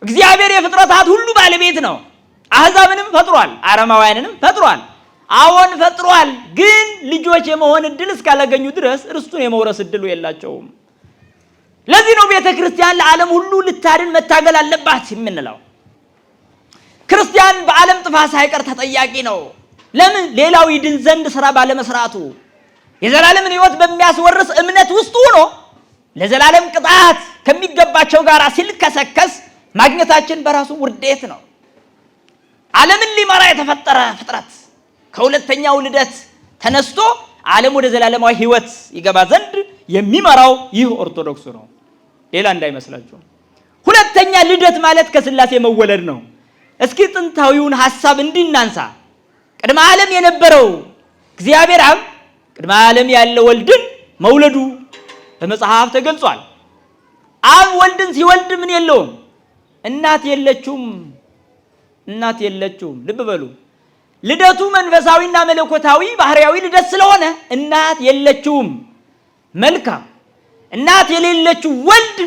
Speaker 1: እግዚአብሔር የፍጥረታት ሁሉ ባለቤት ነው። አሕዛብንም ፈጥሯል፣ አረማውያንንም ፈጥሯል። አዎን ፈጥሯል። ግን ልጆች የመሆን እድል እስካላገኙ ድረስ ርስቱን የመውረስ እድሉ የላቸውም። ለዚህ ነው ቤተ ክርስቲያን ለዓለም ሁሉ ልታድን መታገል አለባት የምንለው። ክርስቲያን በዓለም ጥፋት ሳይቀር ተጠያቂ ነው። ለምን? ሌላው ይድን ዘንድ ስራ ባለመስራቱ። የዘላለምን ሕይወት በሚያስወርስ እምነት ውስጥ ሆኖ ለዘላለም ቅጣት ከሚገባቸው ጋር ሲልከሰከስ ማግኘታችን በራሱ ውርደት ነው። ዓለምን ሊመራ የተፈጠረ ፍጥረት ከሁለተኛው ልደት ተነስቶ ዓለም ወደ ዘላለማዊ ሕይወት ይገባ ዘንድ የሚመራው ይህ ኦርቶዶክሱ ነው፣ ሌላ እንዳይመስላችሁ። ሁለተኛ ልደት ማለት ከሥላሴ መወለድ ነው። እስኪ ጥንታዊውን ሐሳብ እንዲናንሳ። ቅድመ ዓለም የነበረው እግዚአብሔር አብ ቅድመ ዓለም ያለ ወልድን መውለዱ በመጽሐፍ ተገልጿል። አብ ወልድን ሲወልድ ምን የለውም? እናት የለችውም። እናት የለችውም። ልብ በሉ። ልደቱ መንፈሳዊና መለኮታዊ ባህሪያዊ ልደት ስለሆነ እናት የለችውም። መልካም። እናት የሌለችው ወልድ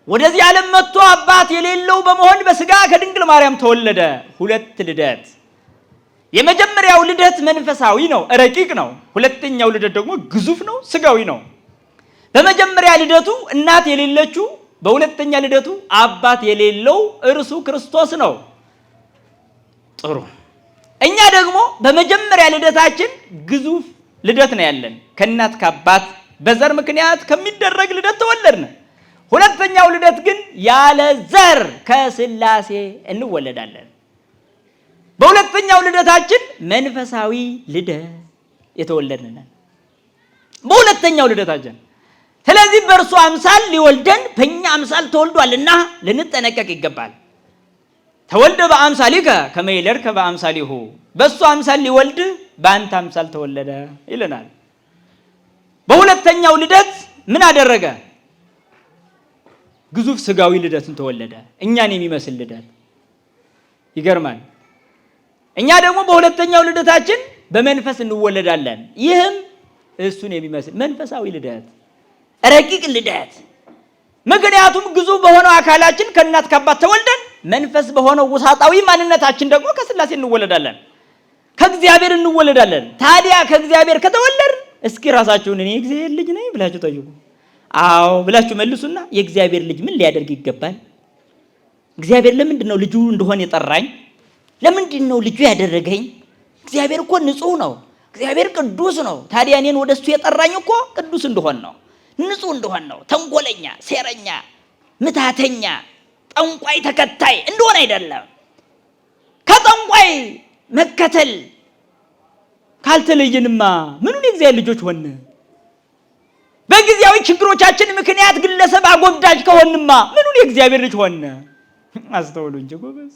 Speaker 1: ወደዚህ ዓለም መጥቶ አባት የሌለው በመሆን በስጋ ከድንግል ማርያም ተወለደ። ሁለት ልደት። የመጀመሪያው ልደት መንፈሳዊ ነው፣ ረቂቅ ነው። ሁለተኛው ልደት ደግሞ ግዙፍ ነው፣ ስጋዊ ነው። በመጀመሪያ ልደቱ እናት የሌለችው፣ በሁለተኛ ልደቱ አባት የሌለው እርሱ ክርስቶስ ነው። ጥሩ። እኛ ደግሞ በመጀመሪያ ልደታችን ግዙፍ ልደት ነው ያለን። ከእናት ከአባት በዘር ምክንያት ከሚደረግ ልደት ተወለድን። ሁለተኛው ልደት ግን ያለ ዘር ከሥላሴ እንወለዳለን። በሁለተኛው ልደታችን መንፈሳዊ ልደት የተወለድን በሁለተኛው ልደታችን። ስለዚህ በእርሱ አምሳል ሊወልደን በእኛ አምሳል ተወልዷልና ልንጠነቀቅ ይገባል። ተወልደ በአምሳሊከ ከመ ይለድከ በአምሳሊሁ፣ በእሱ አምሳል ሊወልድ በአንተ አምሳል ተወለደ ይለናል። በሁለተኛው ልደት ምን አደረገ? ግዙፍ ስጋዊ ልደትን ተወለደ፣ እኛን የሚመስል ልደት። ይገርማል። እኛ ደግሞ በሁለተኛው ልደታችን በመንፈስ እንወለዳለን። ይህም እሱን የሚመስል መንፈሳዊ ልደት፣ ረቂቅ ልደት። ምክንያቱም ግዙፍ በሆነው አካላችን ከእናት ከአባት ተወልደን መንፈስ በሆነው ውሳጣዊ ማንነታችን ደግሞ ከሥላሴ እንወለዳለን፣ ከእግዚአብሔር እንወለዳለን። ታዲያ ከእግዚአብሔር ከተወለድ እስኪ ራሳችሁን እኔ የእግዚአብሔር ልጅ ነኝ ብላችሁ ጠይቁ። አዎ ብላችሁ መልሱና የእግዚአብሔር ልጅ ምን ሊያደርግ ይገባል? እግዚአብሔር ለምንድን ነው ልጁ እንደሆነ የጠራኝ? ለምንድን ነው ልጁ ያደረገኝ? እግዚአብሔር እኮ ንጹሕ ነው። እግዚአብሔር ቅዱስ ነው። ታዲያ እኔን ወደሱ የጠራኝ እኮ ቅዱስ እንደሆን ነው፣ ንጹሕ እንደሆን ነው። ተንኮለኛ፣ ሴረኛ፣ ምታተኛ፣ ጠንቋይ ተከታይ እንደሆነ አይደለም። ከጠንቋይ መከተል ካልተለየንማ ምኑን የእግዚአብሔር ልጆች ሆነ? በጊዜያዊ ችግሮቻችን ምክንያት ግለሰብ አጎብዳጅ ከሆንማ ምኑን የእግዚአብሔር ልጅ ሆነ? አስተውሉ እንጂ ጎበዝ።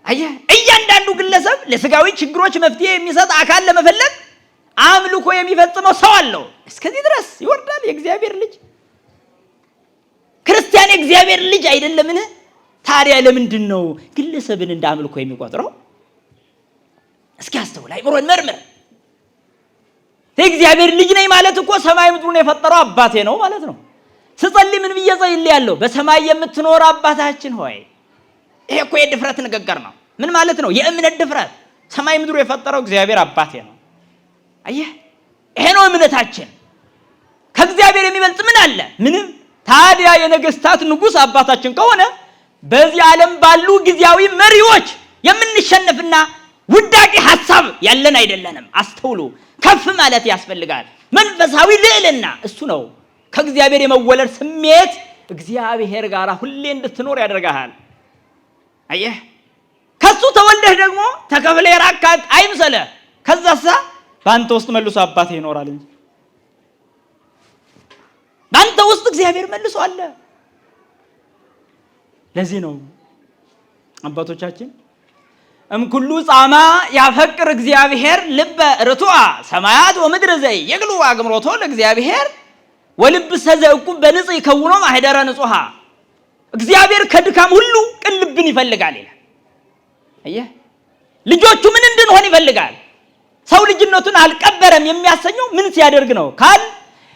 Speaker 1: አየህ፣ እያንዳንዱ ግለሰብ ለስጋዊ ችግሮች መፍትሄ የሚሰጥ አካል ለመፈለግ አምልኮ የሚፈጽመው ሰው አለው። እስከዚህ ድረስ ይወርዳል የእግዚአብሔር ልጅ። ክርስቲያን የእግዚአብሔር ልጅ አይደለምን? ታዲያ ለምንድን ነው ግለሰብን እንደ አምልኮ የሚቆጥረው? እስኪ አስተውል፣ አይምሮን መርምር። የእግዚአብሔር ልጅ ነኝ ማለት እኮ ሰማይ ምድሩን የፈጠረው አባቴ ነው ማለት ነው። ስጸልይ ምን ብዬ ጸልያለሁ? በሰማይ የምትኖር አባታችን ሆይ። ይሄ እኮ የድፍረት ንግግር ነው። ምን ማለት ነው? የእምነት ድፍረት። ሰማይ ምድሩ የፈጠረው እግዚአብሔር አባቴ ነው። አየህ፣ ይሄ ነው እምነታችን። ከእግዚአብሔር የሚበልጥ ምን አለ? ምንም። ታዲያ የነገስታት ንጉሥ አባታችን ከሆነ በዚህ ዓለም ባሉ ጊዜያዊ መሪዎች የምንሸነፍና ውዳቂ ሐሳብ ያለን አይደለንም። አስተውሉ። ከፍ ማለት ያስፈልጋል። መንፈሳዊ ልዕልና እሱ ነው። ከእግዚአብሔር የመወለድ ስሜት እግዚአብሔር ጋር ሁሌ እንድትኖር ያደርጋል። አየህ፣ ከሱ ተወልደህ ደግሞ ተከፍለ የራካት አይምሰልህ። ከዛሳ በአንተ ውስጥ መልሶ አባቴ ይኖራል እንጂ በአንተ ውስጥ እግዚአብሔር መልሶ አለ። ለዚህ ነው አባቶቻችን እምኩሉ ጻማ ያፈቅር እግዚአብሔር ልበ ርቱዐ ሰማያት ወምድር ዘይ የግሉ አግምሮቶ ለእግዚአብሔር ወልብ ሰዘቁ በንጽህ ይከውኖ ማህደረ ንጹሃ። እግዚአብሔር ከድካም ሁሉ ቅን ልብን ይፈልጋል ይላል። አየህ፣ ልጆቹ ምን እንድንሆን ይፈልጋል? ሰው ልጅነቱን አልቀበረም የሚያሰኘው ምን ሲያደርግ ነው ካል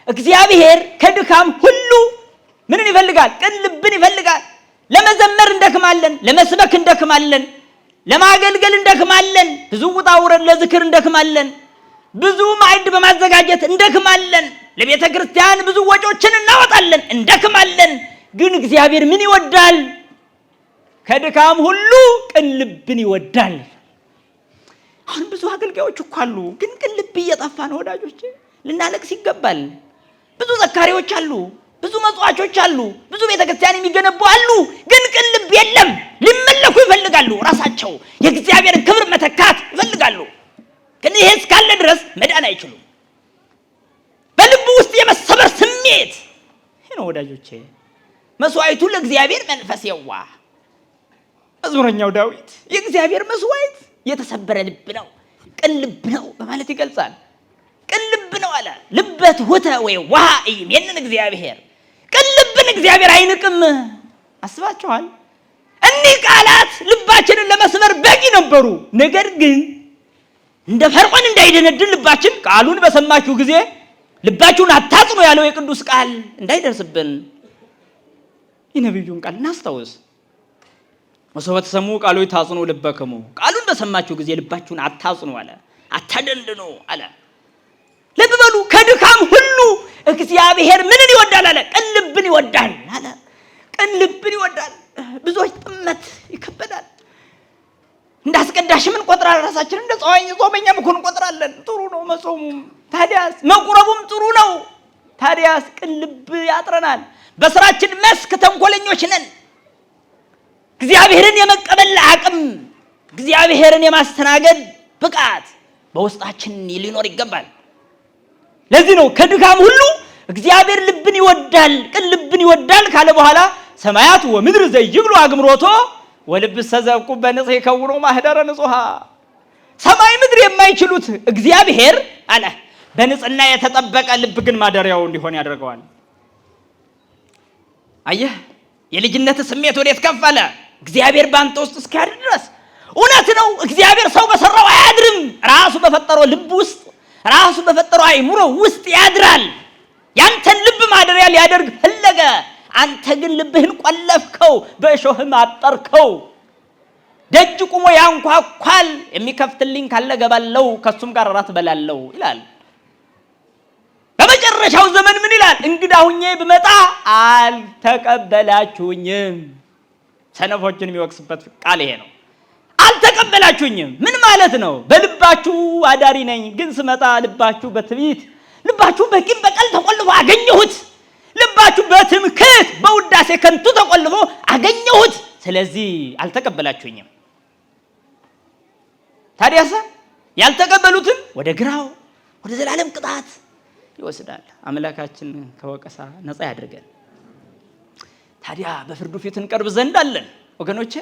Speaker 1: እግዚአብሔር ከድካም ሁሉ ምንን ይፈልጋል? ቅን ልብን ይፈልጋል። ለመዘመር እንደክማለን፣ ለመስበክ እንደክማለን፣ ለማገልገል እንደክማለን፣ ብዙ ውጣ ውረድ ለዝክር እንደክማለን፣ ብዙ ማዕድ በማዘጋጀት እንደክማለን፣ ለቤተ ክርስቲያን ብዙ ወጪዎችን እናወጣለን፣ እንደክማለን። ግን እግዚአብሔር ምን ይወዳል? ከድካም ሁሉ ቅን ልብን ይወዳል። አሁን ብዙ አገልጋዮች እኮ አሉ፣ ግን ቅን ልብ እየጠፋ ነው ወዳጆቼ። ልናለቅስ ይገባል። ብዙ ዘካሪዎች አሉ፣ ብዙ መጽዋቾች አሉ፣ ብዙ ቤተክርስቲያን የሚገነቡ አሉ፣ ግን ቅን ልብ የለም። ሊመለኩ ይፈልጋሉ፣ ራሳቸው የእግዚአብሔርን ክብር መተካት ይፈልጋሉ። ግን ይሄ እስካለ ድረስ መዳን አይችሉም። በልቡ ውስጥ የመሰበር ስሜት ይሄ ነው ወዳጆቼ። መስዋዕቱ ለእግዚአብሔር መንፈስ የዋህ። መዝሙረኛው ዳዊት የእግዚአብሔር መስዋዕት የተሰበረ ልብ ነው፣ ቅን ልብ ነው በማለት ይገልጻል። ቅን ልብ ነው አለ። ልበት ሁተ ወይ ዋሃ ይሜንን እግዚአብሔር። ቅን ልብን እግዚአብሔር አይንቅም። አስባችኋል? እኒህ ቃላት ልባችንን ለመስበር በቂ ነበሩ። ነገር ግን እንደ ፈርዖን እንዳይደነድን ልባችን ቃሉን በሰማችሁ ጊዜ ልባችሁን አታጽኑ ያለው የቅዱስ ቃል እንዳይደርስብን የነቢዩን ቃል እናስታውስ። ወሰወ ተሰሙ ቃሉ ታጽኑ ልበክሙ። ቃሉን በሰማችሁ ጊዜ ልባችሁን አታጽኑ አለ፣ አታደንድኑ አለ። ልብ በሉ። ከድካም ሁሉ እግዚአብሔር ምንን ይወዳል አለ? ቅን ልብን ይወዳል አለ። ቅን ልብን ይወዳል። ብዙዎች ጥመት ይከበዳል። እንዳስቀዳሽም እንቆጥራለን፣ ራሳችንን እንደ ጾመኛም እኮ እንቆጥራለን። ጥሩ ነው መጾሙም፣ ታዲያስ መቁረቡም ጥሩ ነው። ታዲያስ ቅን ልብ ያጥረናል። በስራችን መስክ ተንኮለኞች ነን። እግዚአብሔርን የመቀበል አቅም እግዚአብሔርን የማስተናገድ ብቃት በውስጣችን ሊኖር ይገባል። ለዚህ ነው ከድካም ሁሉ እግዚአብሔር ልብን ይወዳል፣ ቅን ልብን ይወዳል ካለ በኋላ ሰማያት ወምድር ዘይብሉ አግምሮቶ ወልብ ሰዘብቁ በንጽህ ይከውኑ ማህደረ ንጹሃ። ሰማይ ምድር የማይችሉት እግዚአብሔር አለ በንጽህና የተጠበቀ ልብ ግን ማደሪያው እንዲሆን ያደርገዋል። አየህ የልጅነት ስሜት ወዴት ከፍ አለ? እግዚአብሔር ባንተ ውስጥ እስኪያድር ድረስ። እውነት ነው እግዚአብሔር ሰው በሰራው አያድርም። ራሱ በፈጠረው ልብ ውስጥ ራሱ በፈጠረው አይምሮ ውስጥ ያድራል። ያንተን ልብ ማደሪያ ሊያደርግ ፈለገ። አንተ ግን ልብህን ቆለፍከው፣ በእሾህም አጠርከው። ደጅ ቁሞ ያንኳኳል፣ የሚከፍትልኝ ካለ ገባለው፣ ከሱም ጋር እራት በላለው ይላል። በመጨረሻው ዘመን ምን ይላል? እንግዳ ሁኜ ብመጣ አልተቀበላችሁኝም። ሰነፎችን የሚወቅስበት ቃል ይሄ ነው። አልተቀበላችሁኝም ምን ማለት ነው? በልባችሁ አዳሪ ነኝ፣ ግን ስመጣ ልባችሁ በትዕቢት ልባችሁ በቂም በቀል ተቆልፎ አገኘሁት። ልባችሁ በትምክህት በውዳሴ ከንቱ ተቆልፎ አገኘሁት። ስለዚህ አልተቀበላችሁኝም። ታዲያስ ያልተቀበሉትን ወደ ግራው ወደ ዘላለም ቅጣት ይወስዳል። አምላካችን ከወቀሳ ነፃ ያድርገን። ታዲያ በፍርዱ ፊት እንቀርብ ዘንድ አለን ወገኖቼ።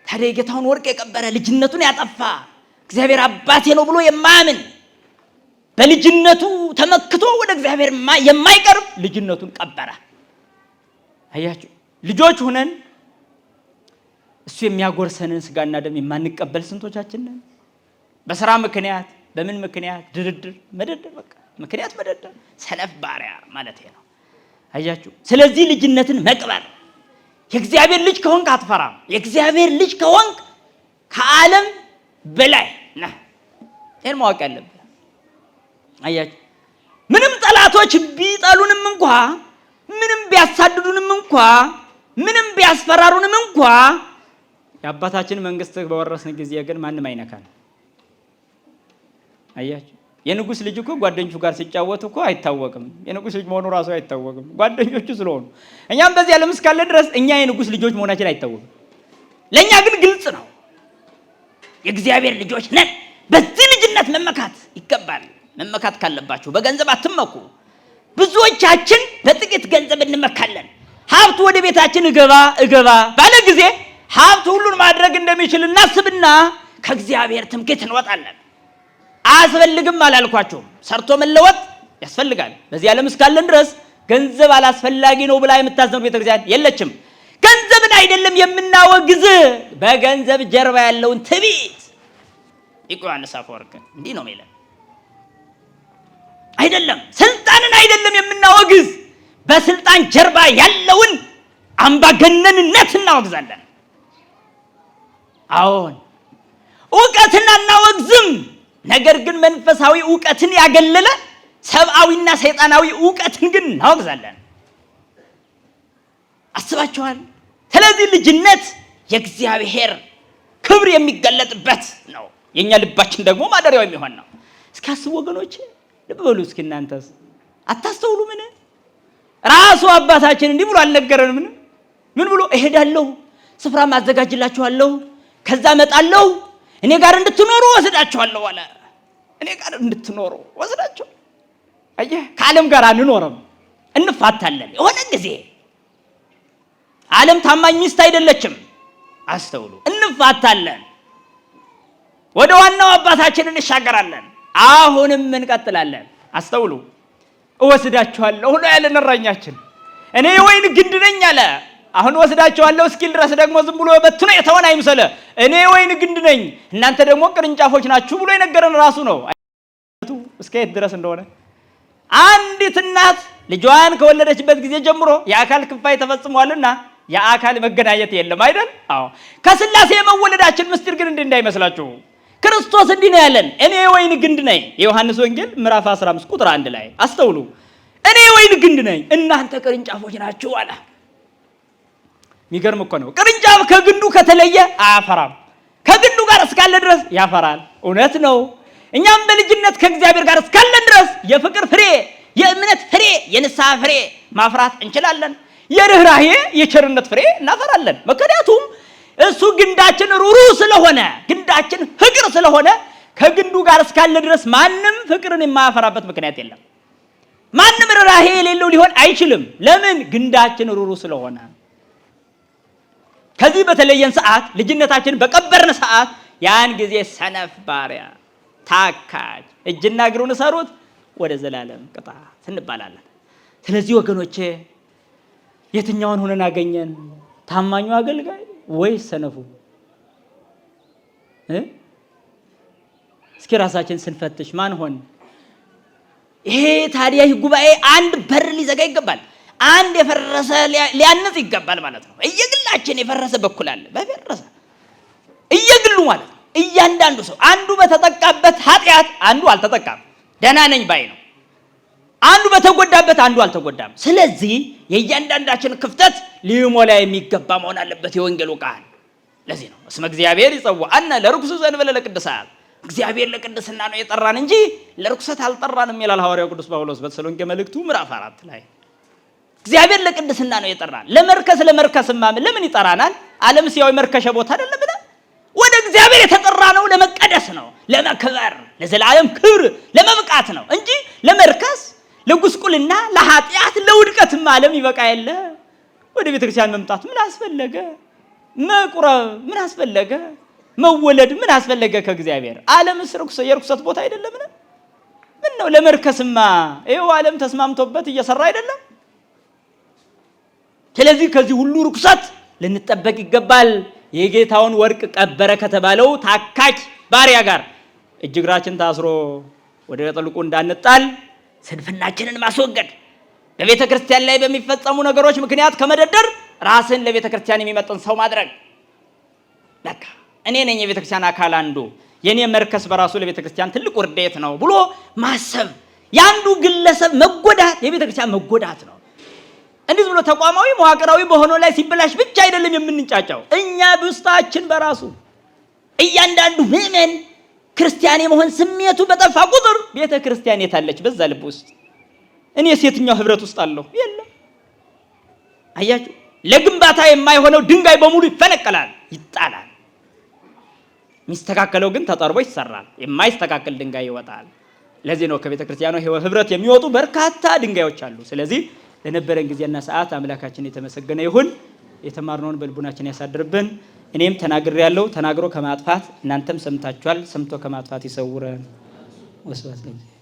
Speaker 1: ታዲያ የጌታውን ወርቅ የቀበረ ልጅነቱን ያጠፋ እግዚአብሔር አባቴ ነው ብሎ የማያምን በልጅነቱ ተመክቶ ወደ እግዚአብሔር የማይቀርብ ልጅነቱን ቀበረ። አያችሁ ልጆች ሆነን እሱ የሚያጎርሰንን ስጋና ደም የማንቀበል ስንቶቻችን ነን? በስራ ምክንያት በምን ምክንያት ድርድር መደደር፣ በቃ ምክንያት መደደር፣ ሰነፍ ባሪያ ማለት ነው። አያችሁ ስለዚህ ልጅነትን መቅበር። የእግዚአብሔር ልጅ ከሆንክ አትፈራም። የእግዚአብሔር ልጅ ከሆንክ ከዓለም በላይ ነህ። ይሄን ማወቅ ያለብህ። አያችሁ ምንም ጠላቶች ቢጠሉንም እንኳ ምንም ቢያሳድዱንም እንኳ ምንም ቢያስፈራሩንም እንኳ የአባታችን መንግስት በወረስን ጊዜ ግን ማንም አይነካን። አያችሁ የንጉስ ልጅ እኮ ጓደኞቹ ጋር ሲጫወት እኮ አይታወቅም። የንጉስ ልጅ መሆኑ ራሱ አይታወቅም ጓደኞቹ ስለሆኑ። እኛም በዚህ ዓለም እስካለ ድረስ እኛ የንጉስ ልጆች መሆናችን አይታወቅም። ለኛ ግን ግልጽ ነው። የእግዚአብሔር ልጆች ነን። በዚህ ልጅነት መመካት ይገባል። መመካት ካለባችሁ በገንዘብ አትመኩ። ብዙዎቻችን በጥቂት ገንዘብ እንመካለን። ሀብት ወደ ቤታችን እገባ ባለ ጊዜ ሀብት ሁሉን ማድረግ እንደሚችል እናስብና ከእግዚአብሔር ትምክህት እንወጣለን። አያስፈልግም አላልኳችሁም። ሰርቶ መለወጥ ያስፈልጋል። በዚህ ዓለም እስካለን ድረስ ገንዘብ አላስፈላጊ ነው ብላ የምታዘኑ ቤተክርስቲያን የለችም። ገንዘብን አይደለም የምናወግዝ፣ በገንዘብ ጀርባ ያለውን ትዕቢት። ሊቁ ዮሐንስ አፈወርቅ እንዲህ ነው የሚለን። አይደለም ስልጣንን አይደለም የምናወግዝ፣ በስልጣን ጀርባ ያለውን አምባገነንነት እናወግዛለን። አዎን ዕውቀትን አናወግዝም። ነገር ግን መንፈሳዊ ዕውቀትን ያገለለ ሰብአዊና ሰይጣናዊ ዕውቀትን ግን እናወግዛለን። አስባችኋል? ስለዚህ ልጅነት የእግዚአብሔር ክብር የሚገለጥበት ነው። የኛ ልባችን ደግሞ ማደሪያው የሚሆን ነው። እስኪ አስቡ ወገኖች፣ ልብ በሉ እስኪ። እናንተስ አታስተውሉ? ምን ራሱ አባታችን እንዲህ ብሎ አልነገረንም? ምን ብሎ እሄዳለሁ፣ ስፍራ ማዘጋጅላችኋለሁ፣ ከዛ እመጣለሁ፣ እኔ ጋር እንድትኖሩ ወስዳችኋለሁ አለ። እኔ ጋር እንድትኖሩ ወስዳችሁ። አየህ ከዓለም ጋር አንኖርም፣ እንፋታለን። የሆነ ጊዜ ዓለም ታማኝ ሚስት አይደለችም። አስተውሉ። እንፋታለን፣ ወደ ዋናው አባታችን እንሻገራለን። አሁንም እንቀጥላለን። አስተውሉ። እወስዳችኋለሁ ነው ያለን እረኛችን። እኔ የወይን ግንድ ነኝ አለ። አሁን ወስዳችኋለሁ እስኪል ድረስ ደግሞ ዝም ብሎ በትኖ የተሆነ አይምሰለ። እኔ የወይን ግንድ ነኝ፣ እናንተ ደግሞ ቅርንጫፎች ናችሁ ብሎ የነገረን ራሱ ነው። እስከ የት ድረስ እንደሆነ አንዲት እናት ልጇን ከወለደችበት ጊዜ ጀምሮ የአካል ክፋይ ተፈጽሟልና የአካል መገናኘት የለም አይደል? አዎ። ከስላሴ የመወለዳችን ምስጢር ግን እንዲህ እንዳይመስላችሁ። ክርስቶስ እንዲህ ነው ያለን፣ እኔ የወይን ግንድ ነኝ። የዮሐንስ ወንጌል ምዕራፍ 15 ቁጥር 1 ላይ አስተውሉ። እኔ የወይን ግንድ ነኝ፣ እናንተ ቅርንጫፎች ናችሁ አለ። የሚገርም እኮ ነው። ቅርንጫፍ ከግንዱ ከተለየ አያፈራም። ከግንዱ ጋር እስካለ ድረስ ያፈራል። እውነት ነው። እኛም በልጅነት ከእግዚአብሔር ጋር እስካለን ድረስ የፍቅር ፍሬ፣ የእምነት ፍሬ፣ የንስሐ ፍሬ ማፍራት እንችላለን። የርህራሄ የቸርነት ፍሬ እናፈራለን። ምክንያቱም እሱ ግንዳችን ሩሩ ስለሆነ ግንዳችን ፍቅር ስለሆነ ከግንዱ ጋር እስካለ ድረስ ማንም ፍቅርን የማያፈራበት ምክንያት የለም። ማንም ርህራሄ የሌለው ሊሆን አይችልም። ለምን? ግንዳችን ሩሩ ስለሆነ። ከዚህ በተለየን ሰዓት ልጅነታችን በቀበርን ሰዓት ያን ጊዜ ሰነፍ ባሪያ ታካች እጅና እግሩን ሰሩት ወደ ዘላለም ቅጣት እንባላለን። ስለዚህ ወገኖቼ የትኛውን ሆነን አገኘን? ታማኙ አገልጋይ ወይስ ሰነፉ? እስኪ ራሳችን ስንፈትሽ ማን ሆን? ይሄ ታዲያ ጉባኤ አንድ በር ሊዘጋ ይገባል። አንድ የፈረሰ ሊያንጽ ይገባል ማለት ነው። እየግላችን የፈረሰ በኩል አለ። በፈረሰ እየግሉ ማለት ነው። እያንዳንዱ ሰው አንዱ በተጠቃበት ኃጢአት አንዱ አልተጠቃም፣ ደህና ነኝ ባይ ነው። አንዱ በተጎዳበት አንዱ አልተጎዳም። ስለዚህ የእያንዳንዳችን ክፍተት ሊሞላ የሚገባ መሆን አለበት የወንጌሉ ቃል። ለዚህ ነው እስመ እግዚአብሔር ይጸውዐነ ለርኩስ ዘእንበለ ለቅድሳት፣ እግዚአብሔር ለቅድስና ነው የጠራን እንጂ ለርኩሰት አልጠራንም ይላል ሐዋርያው ቅዱስ ጳውሎስ በተሰሎንቄ መልእክቱ ምዕራፍ 4 ላይ። እግዚአብሔር ለቅድስና ነው የጠራን። ለመርከስማ ለምን ይጠራናል? ዓለም ሲያው መርከሻ ቦታ አይደለም። ወደ እግዚአብሔር የተጠራ ነው ለመቀደስ ነው፣ ለመክበር፣ ለዘላለም ክብር ለመብቃት ነው እንጂ ለመርከስ፣ ለጉስቁልና፣ ለኃጢአት፣ ለውድቀትም ዓለም ይበቃ የለ። ወደ ቤተክርስቲያን መምጣት ምን አስፈለገ? መቁረብ ምን አስፈለገ? መወለድ ምን አስፈለገ? ከእግዚአብሔር ዓለምስ የርኩሰት ቦታ አይደለም። ምን ነው ለመርከስማ ይኸው ዓለም ተስማምቶበት እየሰራ አይደለም። ስለዚህ ከዚህ ሁሉ ርኩሰት ልንጠበቅ ይገባል። የጌታውን ወርቅ ቀበረ ከተባለው ታካች ባሪያ ጋር እጅ እግራችን ታስሮ ወደ ጥልቁ እንዳንጣል ስንፍናችንን ማስወገድ፣ በቤተ ክርስቲያን ላይ በሚፈጸሙ ነገሮች ምክንያት ከመደደር ራስን ለቤተ ክርስቲያን የሚመጥን ሰው ማድረግ። በቃ እኔ ነኝ የቤተ ክርስቲያን አካል አንዱ፣ የኔ መርከስ በራሱ ለቤተ ክርስቲያን ትልቅ ውርደት ነው ብሎ ማሰብ። ያንዱ ግለሰብ መጎዳት የቤተ ክርስቲያን መጎዳት ነው። እንዲህ ብሎ ተቋማዊ መዋቅራዊ በሆነው ላይ ሲበላሽ ብቻ አይደለም የምንጫጫው። እኛ ውስጣችን በራሱ እያንዳንዱ ምእመን ክርስቲያን የመሆን ስሜቱ በጠፋ ቁጥር ቤተ ክርስቲያን የታለች? በዛ ልብ ውስጥ እኔ የትኛው ህብረት ውስጥ አለሁ? የለም። አያችሁ፣ ለግንባታ የማይሆነው ድንጋይ በሙሉ ይፈነቀላል፣ ይጣላል። የሚስተካከለው ግን ተጠርቦ ይሰራል። የማይስተካከል ድንጋይ ይወጣል። ለዚህ ነው ከቤተ ክርስቲያኑ ህብረት የሚወጡ በርካታ ድንጋዮች አሉ። ስለዚህ ለነበረን ጊዜና ሰዓት አምላካችን የተመሰገነ ይሁን። የተማርነውን በልቡናችን ያሳድርብን። እኔም ተናግሬያለሁ፣ ተናግሮ ከማጥፋት እናንተም ሰምታችኋል፣ ሰምቶ ከማጥፋት ይሰውረን። ወስብሐት ለእግዚአብሔር።